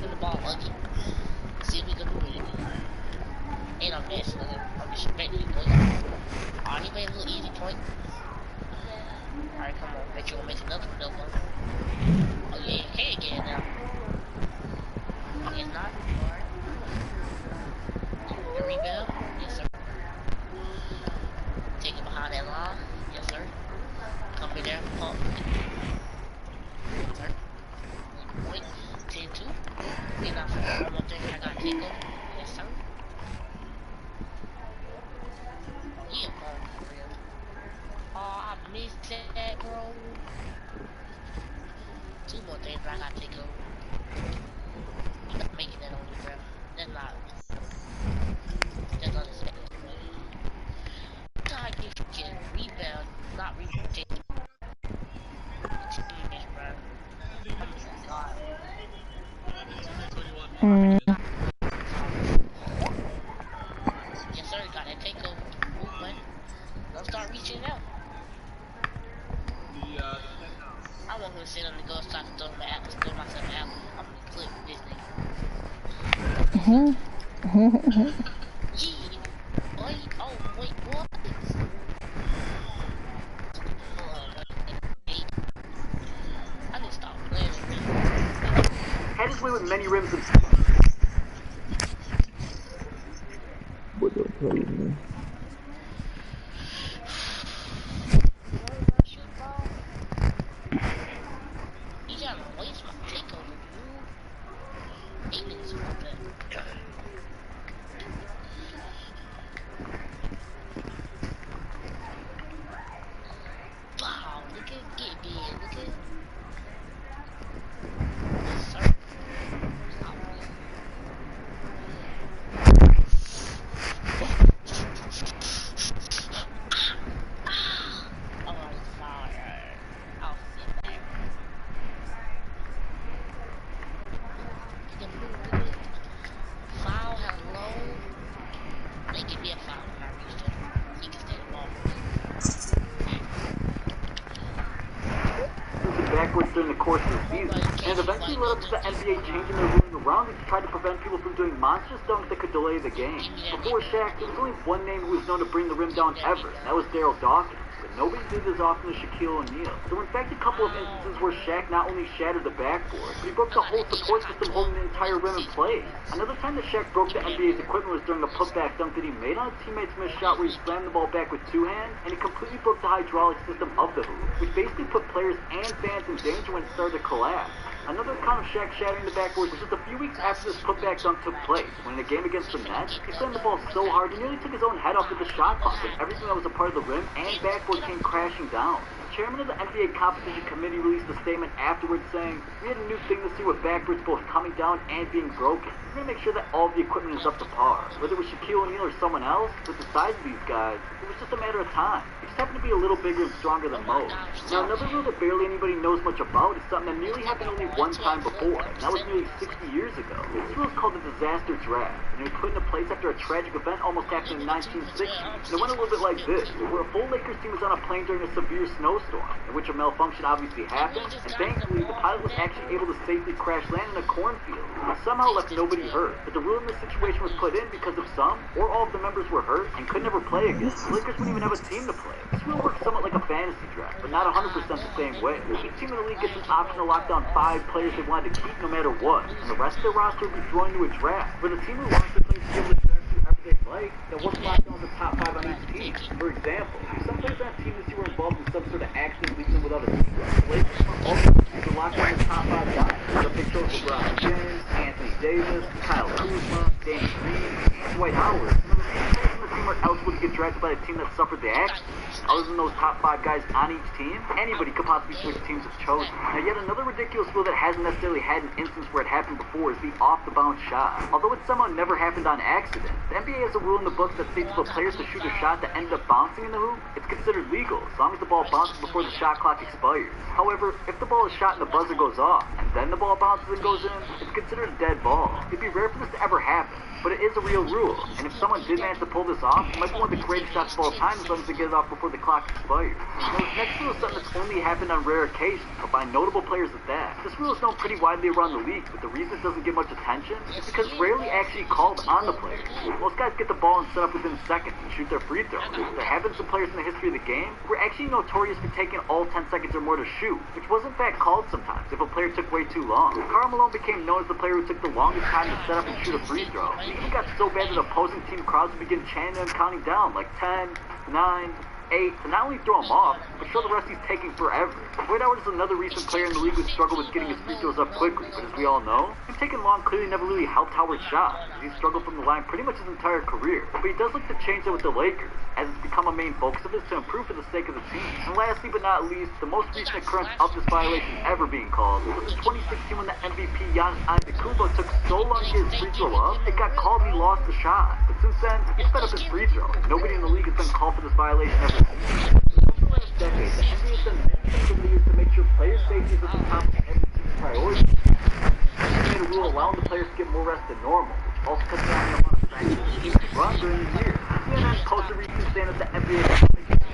the ball lucky. See if we can do it. Ain't no mess, nigga. I'm disrespecting you, boy. Oh, he made a little easy point. Alright, come on. Bet you gonna make another one. Oh, yeah, hey again now. Oh, it's not. Alright. The rebound. Yes, sir. Take it behind that line. Yes, sir. Come in there. Pump. Yes, sir. Point. 10-2. We not for one more thing. I got Nico. Yes, sir. He a ball for real. Oh, I missed that, bro. Two more things, but I gotta take over. He's not making that on you, bro. That's not unexpected. God, if you can rebound, not rebound, take it. Experience, bro. Oh my God. Yes, sir, got that takeover. Move, man. Don't start reaching out. I want him to sit on the ghost side and throw myself out. I'm gonna clip this nigga. Yeah. Boy, oh, wait, what? I need to stop playing with me. Had his way with many rims of... What the hell is me? You gotta waste my takeover, dude. Eight minutes for that. Wow, look at get big, look at. Yes, sir. During the course of the season, and eventually led up to the NBA changing their ruling around it to try to prevent people from doing monstrous dunks that could delay the game. Before Shaq, there was only one name who was known to bring the rim down ever, and that was Daryl Dawkins. But nobody did as often as Shaquille O'Neal. There were in fact a couple of instances where Shaq not only shattered the backboard, but he broke the whole support system holding the entire rim in place. Another time that Shaq broke the NBA's equipment was during a putback dunk that he made on a teammate's missed shot where he slammed the ball back with two hands, and he completely broke the hydraulic system of the hoop, which basically put players and fans in danger when it started to collapse. Another account of Shaq shattering the backboard was just a few weeks after this putback dunk took place, when in a game against the Nets, he slammed the ball so hard he nearly took his own head off with the shot clock, and everything that was a part of the rim and backboard came crashing down. The chairman of the NBA Competition Committee released a statement afterwards saying, "We had a new thing to see with backboards both coming down and being broken. We're going to make sure that all the equipment is up to par." Whether it was Shaquille O'Neal or someone else, with the size of these guys, it was just a matter of time. They just happened to be a little bigger and stronger than most. Now, another rule that barely anybody knows much about is something that nearly happened only one time before, and that was nearly 60 years ago. This rule is called the disaster draft, and it was put into place after a tragic event almost happened in 1960. And it went a little bit like this, where a full Lakers team was on a plane during a severe snowstorm, in which a malfunction obviously happened, and thankfully the pilot was actually able to safely crash land in a cornfield, and somehow left nobody hurt. But the rule in this situation was put in because of some or all of the members were hurt and could never play again. The Lakers wouldn't even have a team to play. This rule works somewhat like a fantasy draft, but not 100% the same way. Each team in the league gets an option to lock down 5 players they wanted to keep no matter what, and the rest of their roster would be thrown into a draft, where the team who wants the players to be able to draft whoever they like, that wasn't locked down the top 5 on each team. For example, if some players on a team this year were involved in some sort of accident leaving them without a team, the Lakers also to lock down the top 5 guys. So they chose LeBron James, Anthony Davis, Kyle Kuzma, Danny Green, and Dwight Howard. Were eligible to get drafted by a team that suffered the accident. Other than those top 5 guys on each team, anybody could possibly switch teams if chosen. Now, yet another ridiculous rule that hasn't necessarily had an instance where it happened before is the off-the-bounce shot. Although it somehow never happened on accident, the NBA has a rule in the books that states for players to shoot a shot that ended up bouncing in the hoop, it's considered legal, as long as the ball bounces before the shot clock expires. However, if the ball is shot and the buzzer goes off, and then the ball bounces and goes in, it's considered a dead ball. It'd be rare for this to ever happen, but it is a real rule, and if someone did manage to pull this off, it might be one of the greatest shots of all time as long as they get it off before the clock expires. Now, this next rule is something that's only happened on rare occasions, but by notable players at that. This rule is known pretty widely around the league, but the reason it doesn't get much attention is because it's rarely actually called on the players. Most guys get the ball and set up within seconds and shoot their free throws. There have been some players in the history of the game who were actually notorious for taking all 10 seconds or more to shoot, which was in fact called sometimes if a player took way too long. Karl Malone became known as the player who took the longest time to set up and shoot a free throw. And it even got so bad that opposing team crowds would begin chanting and counting down, like 10, 9, 8, to not only throw him off, but show the rest he's taking forever. Dwight Howard is another recent player in the league who struggled with getting his free throws up quickly, but as we all know, him taking long clearly never really helped Howard's shot, as he struggled from the line pretty much his entire career. But he does look to change that with the Lakers, as it's become a main focus of his to improve for the sake of the team. And lastly but not least, the most recent occurrence of this violation ever being called was in 2016 when the MVP Giannis Antetokounmpo took so long to get his free throw up, it got called and he lost the shot. But since then, he sped up his free throw. Nobody in the league has been called for this violation ever since. For the last decade, the NBA has done many things over the years to make sure player safety is at the top of every team's priority. They made a rule allowing the players to get more rest than normal, which also cuts down the amount of practice teams run during the year. CNN posted recently saying that the NBA is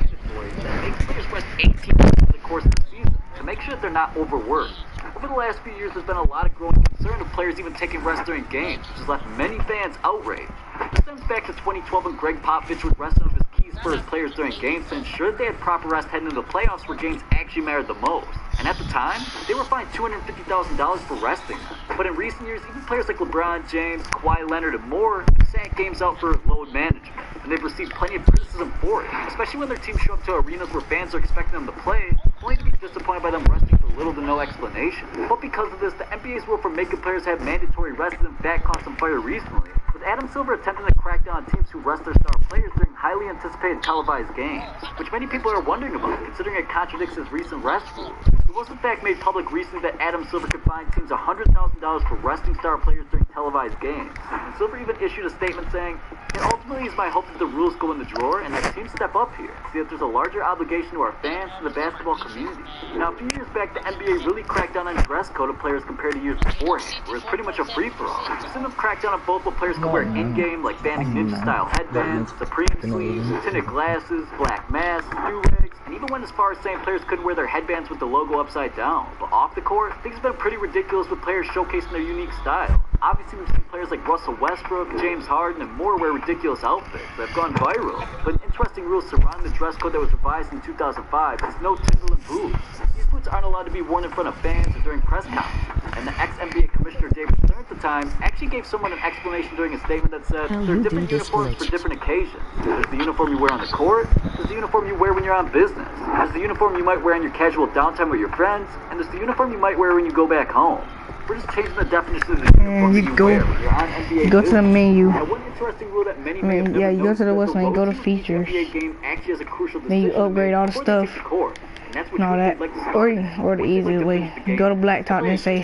mandatory that makes players rest 18 minutes over the course of the season to make sure that they're not overworked. Over the last few years, there's been a lot of growing concern of players even taking rest during games, which has left many fans outraged. This stems back to 2012 when Greg Popovich would rest some of his key Spurs players during games to ensure that they had proper rest heading into the playoffs where games actually mattered the most. And at the time, they were fined $250,000 for resting. But in recent years, even players like LeBron James, Kawhi Leonard, and more sat games out for load management. And they've received plenty of criticism for it, especially when their teams show up to arenas where fans are expecting them to play, only to be disappointed by them resting for little to no explanation. But because of this, the NBA's rule for making players have mandatory rest has in fact caught some fire recently, with Adam Silver attempting to crack down on teams who rest their star players during highly anticipated televised games, which many people are wondering about, considering it contradicts his recent rest rules. It was in fact made public recently that Adam Silver could fine teams $100,000 for resting star players during televised games. And Silver even issued a statement saying, "It ultimately is my hope that the rules go in the drawer and that teams step up here, see that there's a larger obligation to our fans and the basketball community." Now, a few years back, the NBA really cracked down on dress code of players compared to years beforehand, where it's pretty much a free-for-all. Some have cracked down on both what players could wear in-game, like banning ninja-style headbands, Supreme sleeves, tinted glasses, black masks, do-rags, and even went as far as saying players couldn't wear their headbands with the logo upside down. But off the court, things have been pretty ridiculous with players showcasing their unique style. Obviously, we've seen players like Russell Westbrook, James Harden, and more wear ridiculous outfits that have gone viral. But an interesting rule surrounding the dress code that was revised in 2005 is no Timberland boots. These boots aren't allowed to be worn in front of fans or during press conferences. And the ex-NBA commissioner David Stern at the time actually gave someone an explanation during a statement that said there are different uniforms for different occasions. There's the uniform you wear on the court, there's the uniform you wear when you're on business, there's the uniform you might wear on your casual downtime with your friends, and there's the uniform you might wear when you go back home. We're just changing the definition of the uniform you you go, wear when you're on NBA go to the menu. Now, one interesting rule that many may have Yeah, never you go to the noticed website, is go to that the features. NBA game actually has a crucial Then you decision to upgrade make all the before they stuff take the court. And that's what and all you that, like to start. or the easiest way. You go to blacktop and say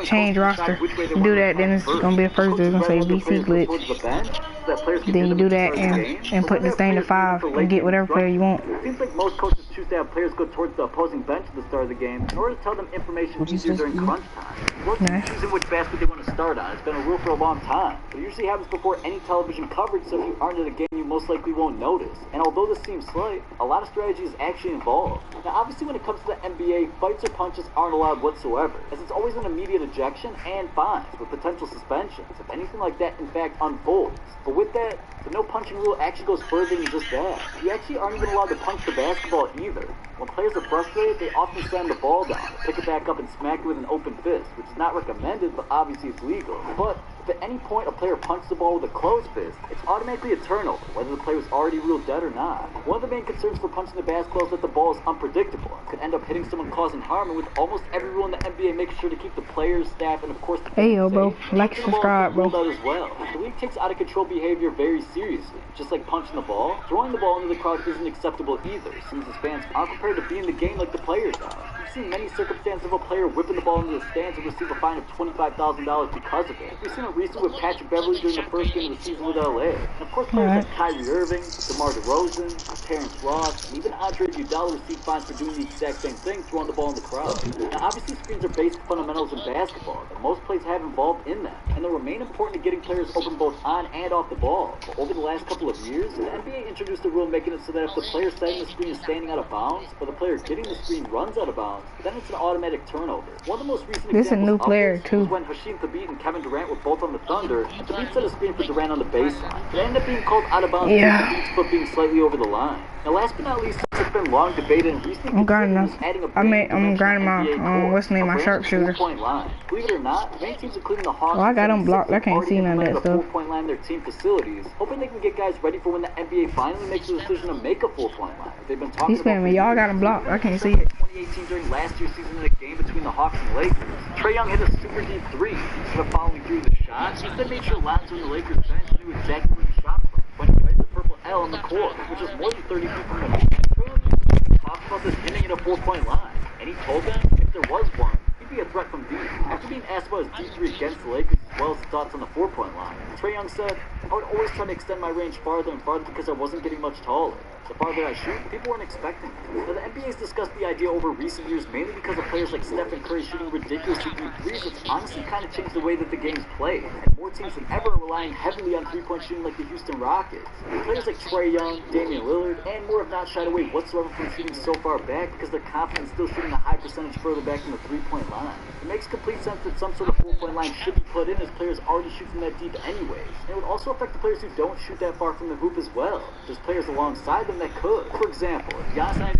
change roster. You do that, then it's gonna be the first. It's gonna say VC glitch. Then you do that and put this thing to 5 and get whatever player you want. It seems like most coaches choose to have players go towards the opposing bench at the start of the game in order to tell them information easier during crunch time. Most teams choosing which basket they want to start on. It's been a rule for a long time. But it usually happens before any television coverage, so if you aren't in the game, you most likely won't notice. And although this seems slight, a lot of strategy is actually involved. Now, obviously, when it comes to the NBA, fights or punches aren't allowed whatsoever, as it's always an immediate ejection and fines with potential suspensions if anything like that in fact unfolds. But with that, the no punching rule actually goes further than just that. You actually aren't even allowed to punch the basketball either. When players are frustrated, they often slam the ball down, pick it back up and smack it with an open fist, which is not recommended, but obviously it's legal. But if at any point a player punches the ball with a closed fist, it's automatically a turnover, whether the player was already ruled dead or not. One of the main concerns for punching the basketball is that the ball is unpredictable and could end up hitting someone causing harm, and with almost every rule in the NBA making sure to keep the players, staff, and of course the Hey yo, bro, safe, like and subscribe, bro. out as well. The league takes out of control behavior very seriously. Just like punching the ball, throwing the ball into the crowd isn't acceptable either, since the fans aren't prepared to be in the game like the players are. We've seen many circumstances of a player whipping the ball into the stands and receive a fine of $25,000 because of it. We've seen it recently with Patrick Beverly during the first game of the season with LA. And of course, players like Kyrie Irving, DeMar DeRozan, Terrence Ross, and even Andre Iguodala received fines for doing the exact same thing, throwing the ball in the crowd. Now, obviously, screens are basic fundamentals in basketball, and most plays have involved in them, and they'll remain important to getting players open both on and off the ball. But over the last couple of years, the NBA introduced a rule making it so that if the player setting the screen is standing out of bounds, or the player getting the screen runs out of bounds, then it's an automatic turnover. One of the most recent This is a new examples player, of this too. was when Hasheem Thabeet and Kevin Durant were both on the Thunder, and Thabeet set a screen for Durant on the baseline. It ended up being called out of bounds due to Thabeet's foot being slightly over the line. Now, last but not least, since it's been long debated and recently I'm grinding considered as adding a I'm grinding my what's the name, my sharpshooter. four-point line. Believe it or not, many teams, including the Hawks, Oh, I got them blocked. I can't already see none of that implemented a stuff. 4-point line in their team facilities, hoping they can get guys ready for when the NBA finally makes the decision to make a 4-point line. They've been talking He's about spamming me. Y'all got him blocked. I can't see it. 2018 during last year's season in a game between the Hawks and the Lakers. Trae Young hit a super deep three. Instead of following through the shot, instead made sure Lonzo and the Lakers bench knew exactly where he shot from, pointing right at the purple L on the court, which is more than 30 feet from the hoop. Trae Young talked about this hitting at a 4-point line, and he told them if there was one, he'd be a threat from deep. After being asked about his deep three against the Lakers as well as his thoughts on the 4-point line, Trae Young said, I would always try to extend my range farther and farther because I wasn't getting much taller. The farther I shoot, people weren't expecting it. Now, the NBA's discussed the idea over recent years mainly because of players like Stephen Curry shooting ridiculously deep threes, which honestly kind of changed the way that the game's played. And more teams than ever are relying heavily on three-point shooting like the Houston Rockets. And players like Trae Young, Damian Lillard, and more have not shied away whatsoever from shooting so far back because they're confident still shooting a high percentage further back from the three-point line. It makes complete sense that some sort of 4-point line should be put in as players already shoot from that deep anyways. And it would also affect the players who don't shoot that far from the hoop as well. There's players alongside them that could. For example, if Giannis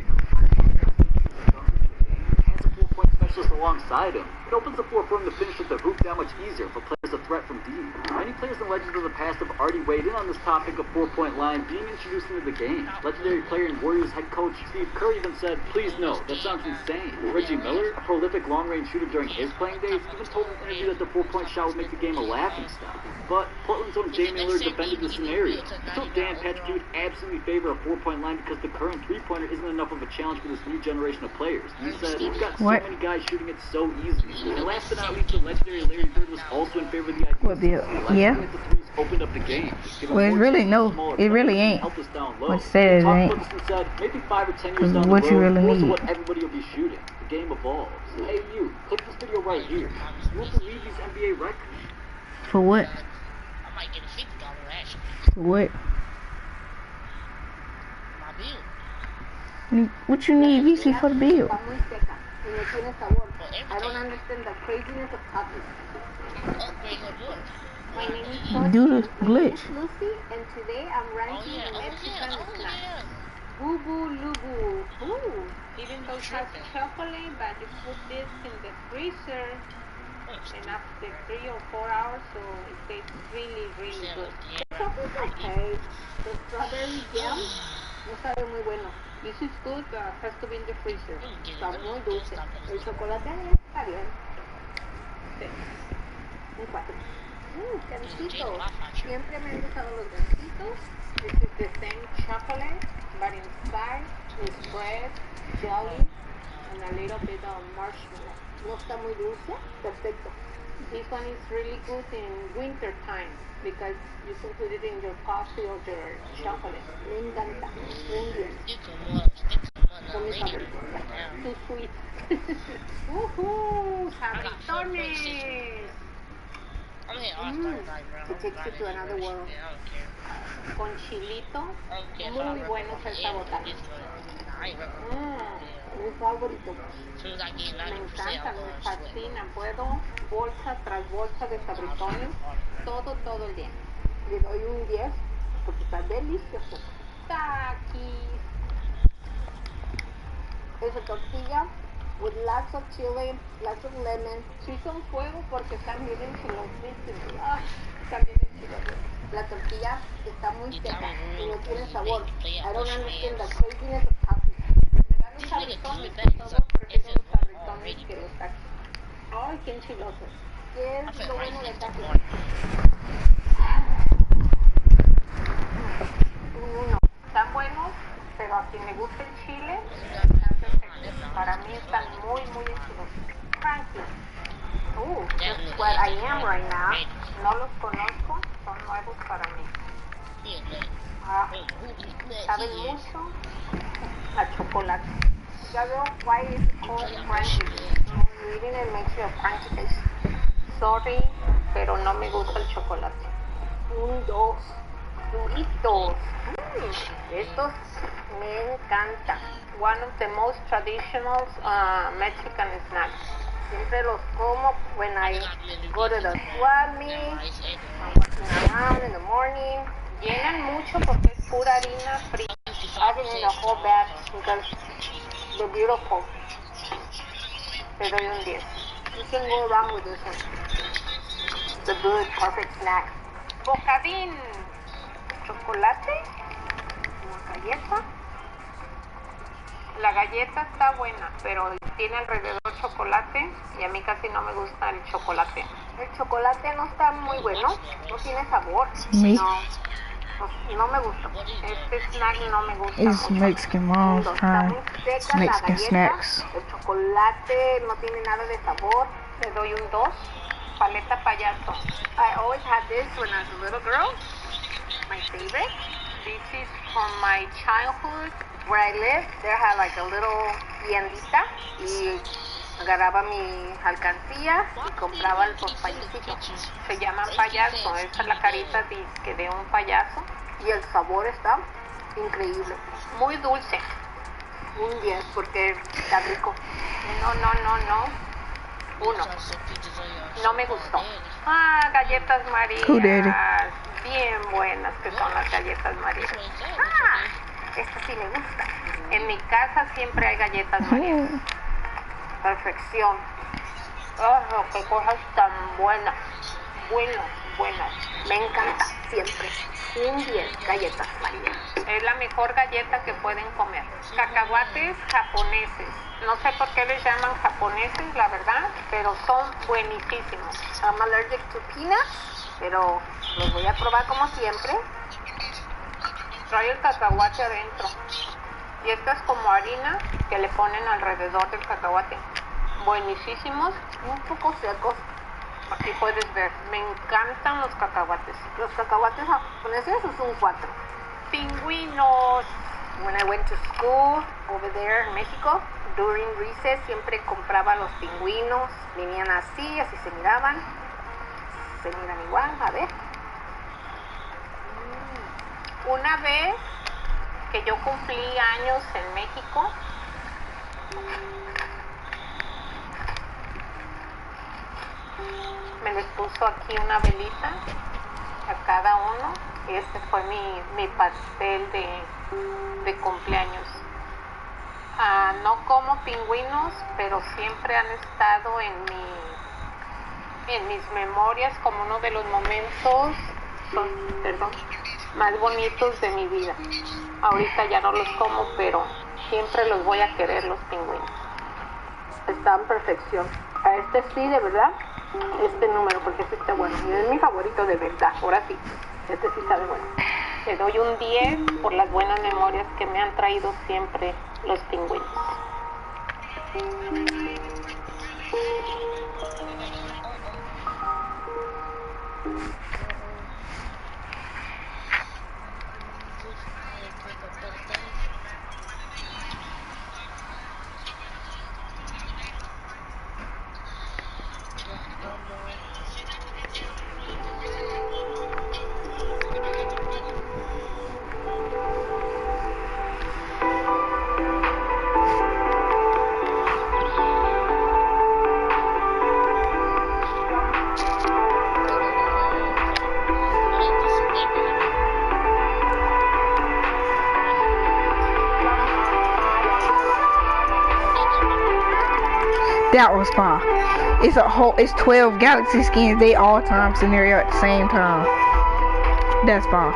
has a 4-point specialist alongside him, it opens the floor for him to finish with the hoop that much easier for players a threat from deep. Many players and legends of the past have already weighed in on this topic of 4-point line being introduced into the game. Legendary player and Warriors head coach Steve Kerr even said, please no, that sounds insane. Reggie Miller, a prolific long-range shooter during his playing days, even told an interview that the 4-point shot would make the game a laughingstock. But Portland's own Damian Lillard defended the scenario. He told Dan Patrick he would absolutely favor a 4-point line because the current three-pointer isn't enough of a challenge for this new generation of players. He said, we've got so many guys shooting it so easily. And last but not least, the legendary Larry Bird was also in favor of the idea yeah. opened up the game. Well, it's really no, it really ain't. What it says, it ain't. Maybe 5 or 10 years down what the you road, really most of need. what everybody will be shooting. The game evolves. Hey, you, click this video right here. You won't believe these NBA records. For what? I might get a $50 actually. For what? My bill. What you need VC for the bill? Está muy seca y no tiene sabor. I don't understand the craziness of coffee. My name is Sochi. Do the glitch. Lucy, and today I'm ranking a Mexican snack. Boo Boo Lubu. Ooh, even though it has chocolate, but you put this in the freezer, and after 3 or 4 hours, so it tastes really, really good. The chocolate's okay. The strawberry jam no sabe muy bueno. This is good, has to be in the freezer. Está muy dulce. El chocolate está bien. Sí. Un 4. Gancitos. Siempre me han gustado los gancitos. This is the same chocolate, but inside is bread, jelly, and a little bit of marshmallow. No está muy dulce. Perfecto. This one is really good in winter time because you can put it in your coffee or your chocolate. Me encanta. Muy bien. Son mis favoritos. Too sweet. Woohoo! Sabritones! It takes you to another world. Con chilito, muy bueno el sabotaje. Mi favorito. Me encanta, me fascina. Puedo bolsa tras bolsa de sabritones todo el día. Le doy un 10 porque está delicioso. Takis. Esa tortilla with lots of chili, lots of lemon. Sí son fuego porque están bien enchilositos. Están bien enchilosos. La tortilla está muy seca y no tiene sabor. I don't understand the craziness of coffee. Me dan los sabritones, por favor, prefiero los sabritones que los tacos. Ay, qué enchilosos. ¿Qué es lo bueno de tacos? Uno, están buenos, pero a quien le gusta el chile, están perfectos. Para mí están muy enchilosos. Frankie. That's what I am right now. No los conozco, son nuevos para mí. Saben mucho a chocolate. Ya veo why it's called Frankie. Reading it makes you a Frankie taste. Sorry, pero no me gusta el chocolate. Un 2. Duritos. Estos me encantan. One of the most traditional Mexican snacks. Siempre los como when I go to the swap meet. I'm walking around in the morning. Llenan mucho porque es pura harina fría. I've been in the whole bag because they're beautiful. Te doy un 10. You can go wrong with this one. It's a good, perfect snack. Bocadín. Chocolate. Una galleta. La galleta está buena, pero tiene alrededor chocolate y a mí casi no me gusta el chocolate. El chocolate no está muy bueno, no tiene sabor. No me gusta. Este snack no me gusta It's mucho. Mexican mom's time. Seca la Mexican galleta, snacks. el chocolate no tiene nada de sabor. Le doy un 2. Paleta payaso. I always had this when I was a little girl. My favorite. This is from my childhood. Where I lived, there had like a little tiendita y agarraba mi alcancía y compraba los payasitos. Se llaman payaso, esa es la carita de un payaso y el sabor está increíble. Muy dulce. Un 10 porque está rico. No. 1. No me gustó. Galletas Marías. Bien buenas que son las galletas Marías. Esta sí me gusta. En mi casa siempre hay galletas Marías. Perfección. Qué cosas tan buenas. Buenas. Me encanta siempre. Un 10 galletas Marías. Es la mejor galleta que pueden comer. Cacahuates japoneses. No sé por qué les llaman japoneses, la verdad, pero son buenísimos. I'm allergic to peanuts, pero los voy a probar como siempre. Trae el cacahuate adentro. Y esta es como harina que le ponen alrededor del cacahuate. Buenísimos, un poco secos. Aquí puedes ver, me encantan los cacahuates. Los cacahuates japoneses es un 4. Pingüinos. When I went to school over there in Mexico, during recess siempre compraba los pingüinos. Venían así se miraban. Se miran igual, a ver. Una vez que yo cumplí años en México. Me les puso aquí una velita a cada uno. Este fue mi pastel de cumpleaños. No como pingüinos, pero siempre han estado en mis memorias como uno de los momentos más bonitos de mi vida. Ahorita ya no los como, pero siempre los voy a querer, los pingüinos. Está en perfección. A este sí, de verdad, este número, porque este está bueno. Es mi favorito de verdad, ahora sí. Este sí sabe bueno. Le doy un 10 por las buenas memorias que me han traído siempre los pingüinos. That was fire. It's 12 galaxy skins. They all time scenario at the same time. That's fire.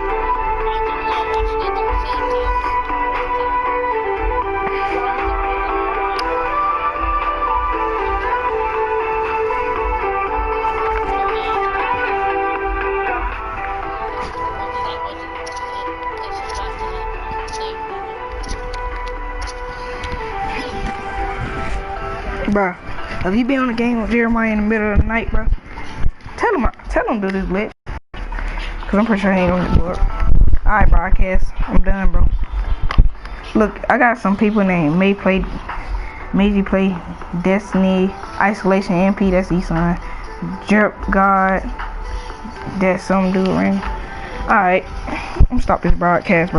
Bruh, if you be on the game with Jeremiah in the middle of the night, bro, tell him to do this glitch. Cause I'm pretty sure he ain't gonna get bored. Alright, broadcast. I'm done, bro. Look, I got some people named Maisie Play, Destiny, Isolation MP, that's E-Son, Jerp God, that's some dude, right? Alright, I'm gonna stop this broadcast, bro.